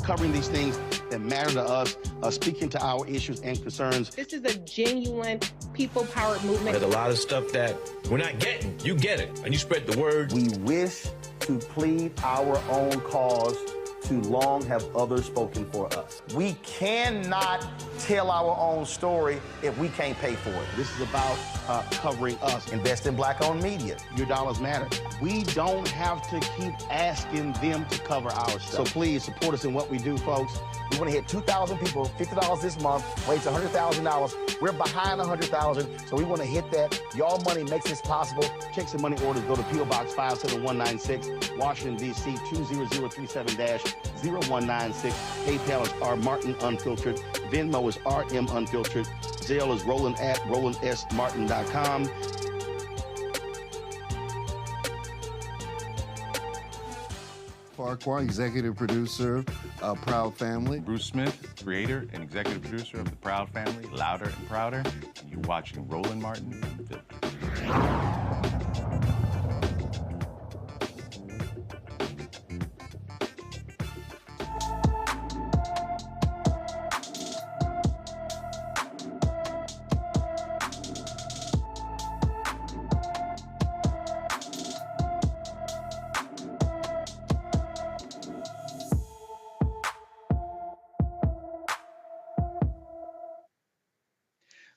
covering these things that matter to us, speaking to our issues and concerns. This is a genuine people-powered movement. There's a lot of stuff that we're not getting. You get it, and you spread the word. We wish to plead our own cause Too long have others spoken for us. We cannot tell our own story if we can't pay for it. This is about covering us. Invest in Black-owned media. Your dollars matter. We don't have to keep asking them to cover our stuff. So please support us in what we do, folks. We want to hit 2,000 people, $50 this month, raise $100,000. We're behind 100,000, so we want to hit that. Y'all money makes this possible. Checks and money orders go to P.O. Box 57196, Washington, D.C. 20037-0196. PayPal is R Martin Unfiltered. Venmo is RM Unfiltered. Zelle is Roland at RolandSMartin.com. Farquhar, executive producer of Proud Family. Bruce Smith, creator and executive producer of The Proud Family, Louder and Prouder. And you're watching Roland Martin Unfiltered.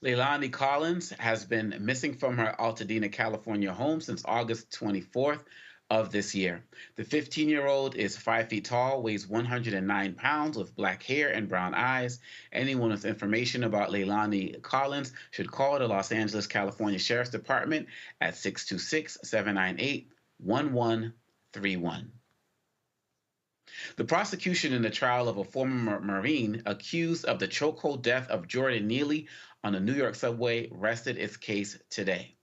Leilani Collins has been missing from her Altadena, California home since August 24th of this year. The 15-year-old is 5 feet tall, weighs 109 pounds, with black hair and brown eyes. Anyone with information about Leilani Collins should call the Los Angeles, California Sheriff's Department at 626-798-1131. The prosecution in the trial of a former Marine accused of the chokehold death of Jordan Neely on a New York subway rested its case today.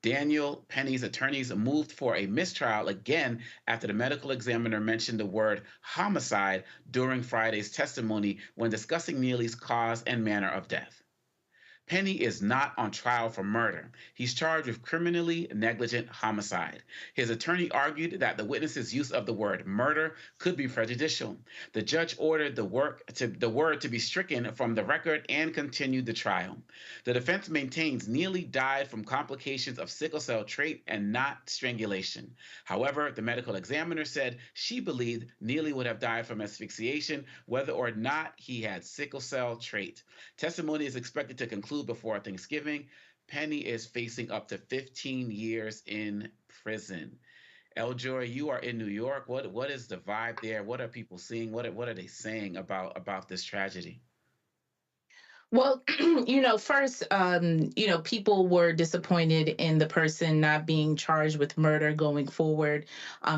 Daniel Penny's attorneys moved for a mistrial again after the medical examiner mentioned the word homicide during Friday's testimony when discussing Neely's cause and manner of death. Penny is not on trial for murder. He's charged with criminally negligent homicide. His attorney argued that the witness's use of the word murder could be prejudicial. The judge ordered the word to be stricken from the record and continued the trial. The defense maintains Neely died from complications of sickle cell trait and not strangulation. However, the medical examiner said she believed Neely would have died from asphyxiation, whether or not he had sickle cell trait. Testimony is expected to conclude before Thanksgiving. Penny is facing up to 15 years in prison. Eljoy, you are in New York. What is the vibe there? What are people seeing? What are they saying about this tragedy? Well, first, people were disappointed in the person not being charged with murder going forward,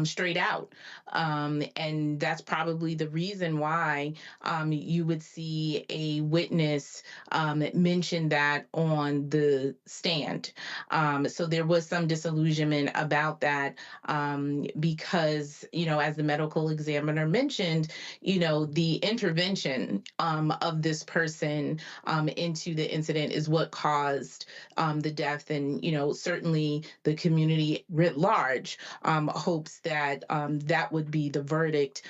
straight out. And that's probably the reason why you would see a witness mention that on the stand. So there was some disillusionment about that because, as the medical examiner mentioned, the intervention of this person into the incident is what caused the death. And, certainly the community writ large hopes that that would be the verdict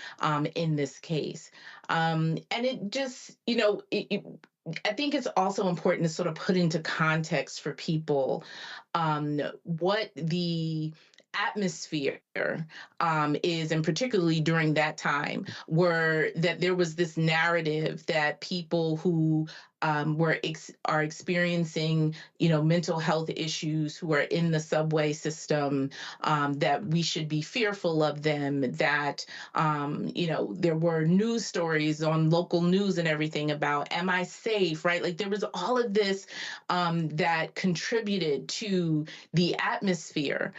in this case. And it just, I think it's also important to sort of put into context for people what the atmosphere is, and particularly during that time, were that there was this narrative that people who are experiencing, mental health issues, who are in the subway system, that we should be fearful of them, that, there were news stories on local news and everything about, am I safe, right? Like there was all of this that contributed to the atmosphere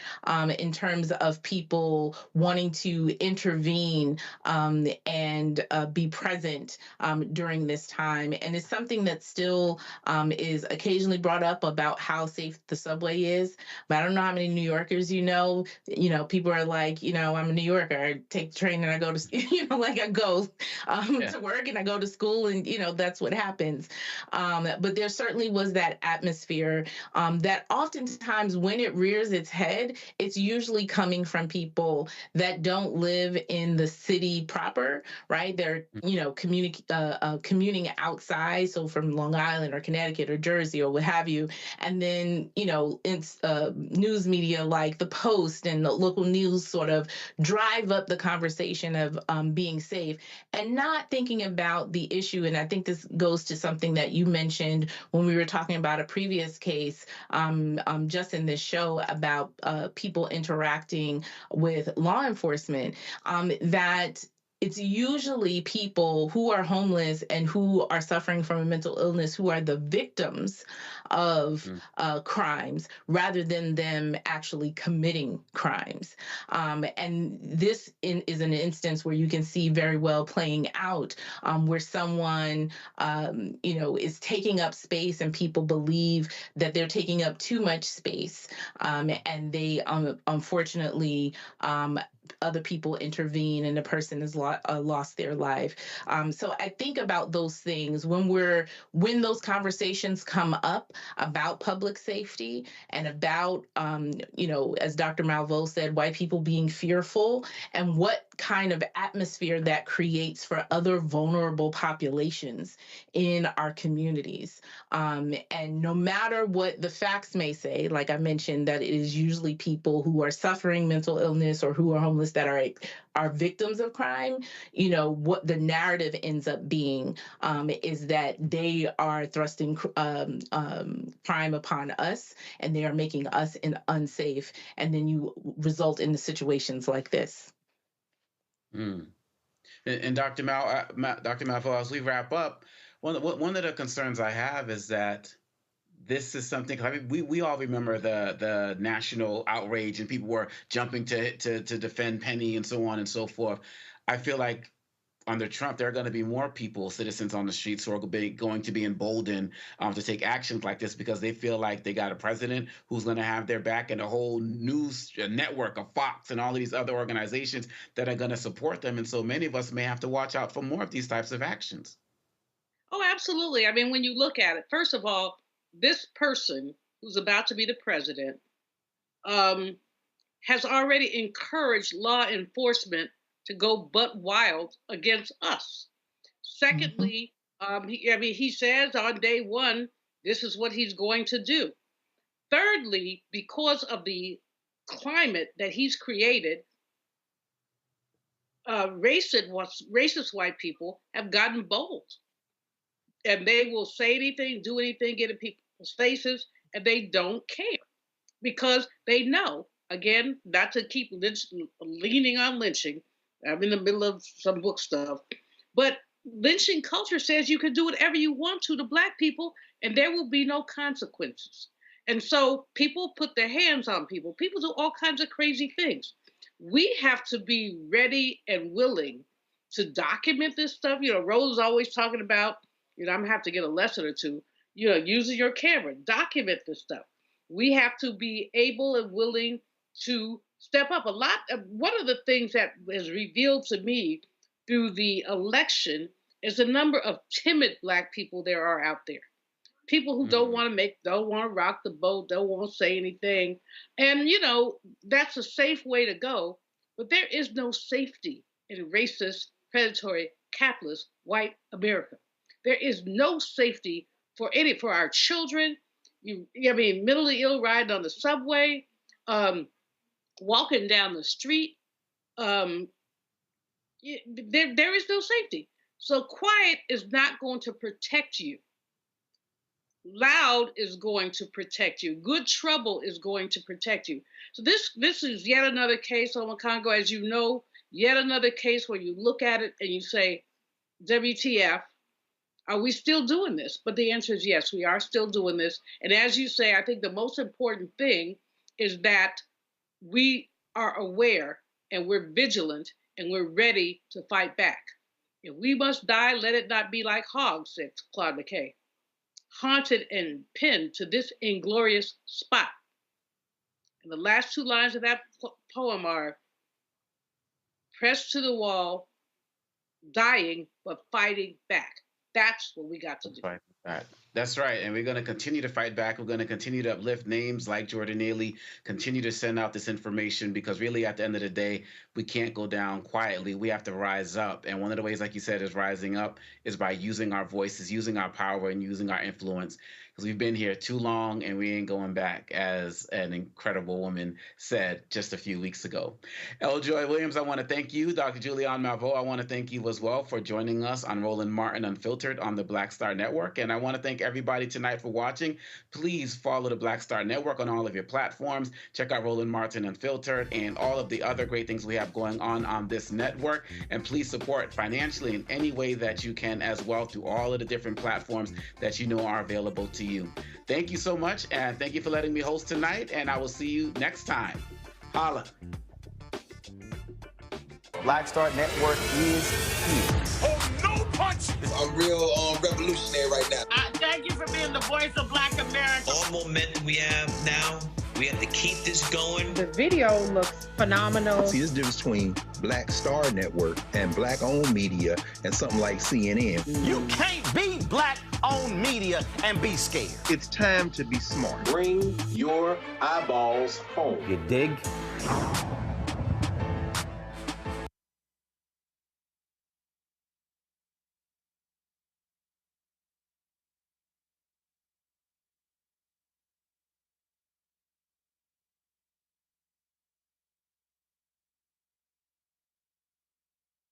in terms of people wanting to intervene and be present during this time. And it's something that still is occasionally brought up about how safe the subway is. But I don't know how many New Yorkers people are like, I'm a New Yorker. I take the train and I go to, I go to work and I go to school and, that's what happens. But there certainly was that atmosphere that oftentimes when it rears its head, it's usually usually coming from people that don't live in the city proper, right? They're, commuting outside, so from Long Island or Connecticut or Jersey or what have you. And then, it's news media like the Post and the local news sort of drive up the conversation of being safe and not thinking about the issue. And I think this goes to something that you mentioned when we were talking about a previous case just in this show about people interacting with law enforcement, that it's usually people who are homeless and who are suffering from a mental illness who are the victims of crimes rather than them actually committing crimes. And this is an instance where you can see very well playing out where someone, is taking up space and people believe that they're taking up too much space. And they unfortunately, other people intervene and the person has lost their life. So I think about those things when those conversations come up about public safety and about, as Dr. Malveaux said, white people being fearful and what kind of atmosphere that creates for other vulnerable populations in our communities. And no matter what the facts may say, like I mentioned, that it is usually people who are suffering mental illness or who are homeless that are victims of crime, what the narrative ends up being is that they are thrusting crime upon us and they are making us unsafe. And then you result in the situations like this. And Dr. Malveaux, as we wrap up, one of the concerns I have is that this is something. I mean, we all remember the national outrage and people were jumping to defend Penny and so on and so forth. I feel like under Trump, there are going to be more people, citizens on the streets, who are going to be emboldened to take actions like this because they feel like they got a president who's going to have their back and a whole news network of Fox and all of these other organizations that are going to support them. And so many of us may have to watch out for more of these types of actions. Oh, absolutely. I mean, when you look at it, first of all, this person who's about to be the president has already encouraged law enforcement to go butt wild against us. Secondly, he says on day one, this is what he's going to do. Thirdly, because of the climate that he's created, racist white people have gotten bold. And they will say anything, do anything, get in people's faces, and they don't care because they know, again, not to keep leaning on lynching. I'm in the middle of some book stuff. But lynching culture says you can do whatever you want to Black people, and there will be no consequences. And so people put their hands on people. People do all kinds of crazy things. We have to be ready and willing to document this stuff. Rose is always talking about, I'm gonna have to get a lesson or two, using your camera, document this stuff. We have to be able and willing to step up. One of the things that has revealed to me through the election is the number of timid Black people there are out there. People who don't want to rock the boat, don't want to say anything. And, that's a safe way to go. But there is no safety in racist, predatory, capitalist, white America. There is no safety for our children. Mentally ill riding on the subway, walking down the street. There is no safety. So quiet is not going to protect you. Loud is going to protect you. Good trouble is going to protect you. So this is yet another case, Omakongo, as you know, yet another case where you look at it and you say, WTF, are we still doing this? But the answer is yes, we are still doing this. And as you say, I think the most important thing is that we are aware and we're vigilant and we're ready to fight back. If we must die, let it not be like hogs, said Claude McKay. Haunted and pinned to this inglorious spot. And the last two lines of that poem are, pressed to the wall, dying, but fighting back. That's what we got to do. That's right. And we're going to continue to fight back. We're going to continue to uplift names like Jordan Neely, continue to send out this information, because really at the end of the day, we can't go down quietly. We have to rise up. And one of the ways, like you said, is rising up is by using our voices, using our power, and using our influence. Because we've been here too long and we ain't going back, as an incredible woman said just a few weeks ago. L. Joy Williams, I want to thank you. Dr. Julianne Malveaux, I want to thank you as well for joining us on Roland Martin Unfiltered on the Black Star Network. And I want to thank everybody tonight for watching. Please follow the Black Star Network on all of your platforms. Check out Roland Martin Unfiltered and all of the other great things we have going on this network. And please support financially in any way that you can as well through all of the different platforms that you know are available to you. Thank you so much, and thank you for letting me host tonight, and I will see you next time. Holla. Black Star Network is here. Oh, no punch! I'm real revolutionary right now. Thank you for being the voice of Black America. All momentum we have now, we have to keep this going. The video looks phenomenal. See, this difference between Black Star Network and Black-owned media and something like CNN. You can't be Black-owned media and be scared. It's time to be smart. Bring your eyeballs home. You dig?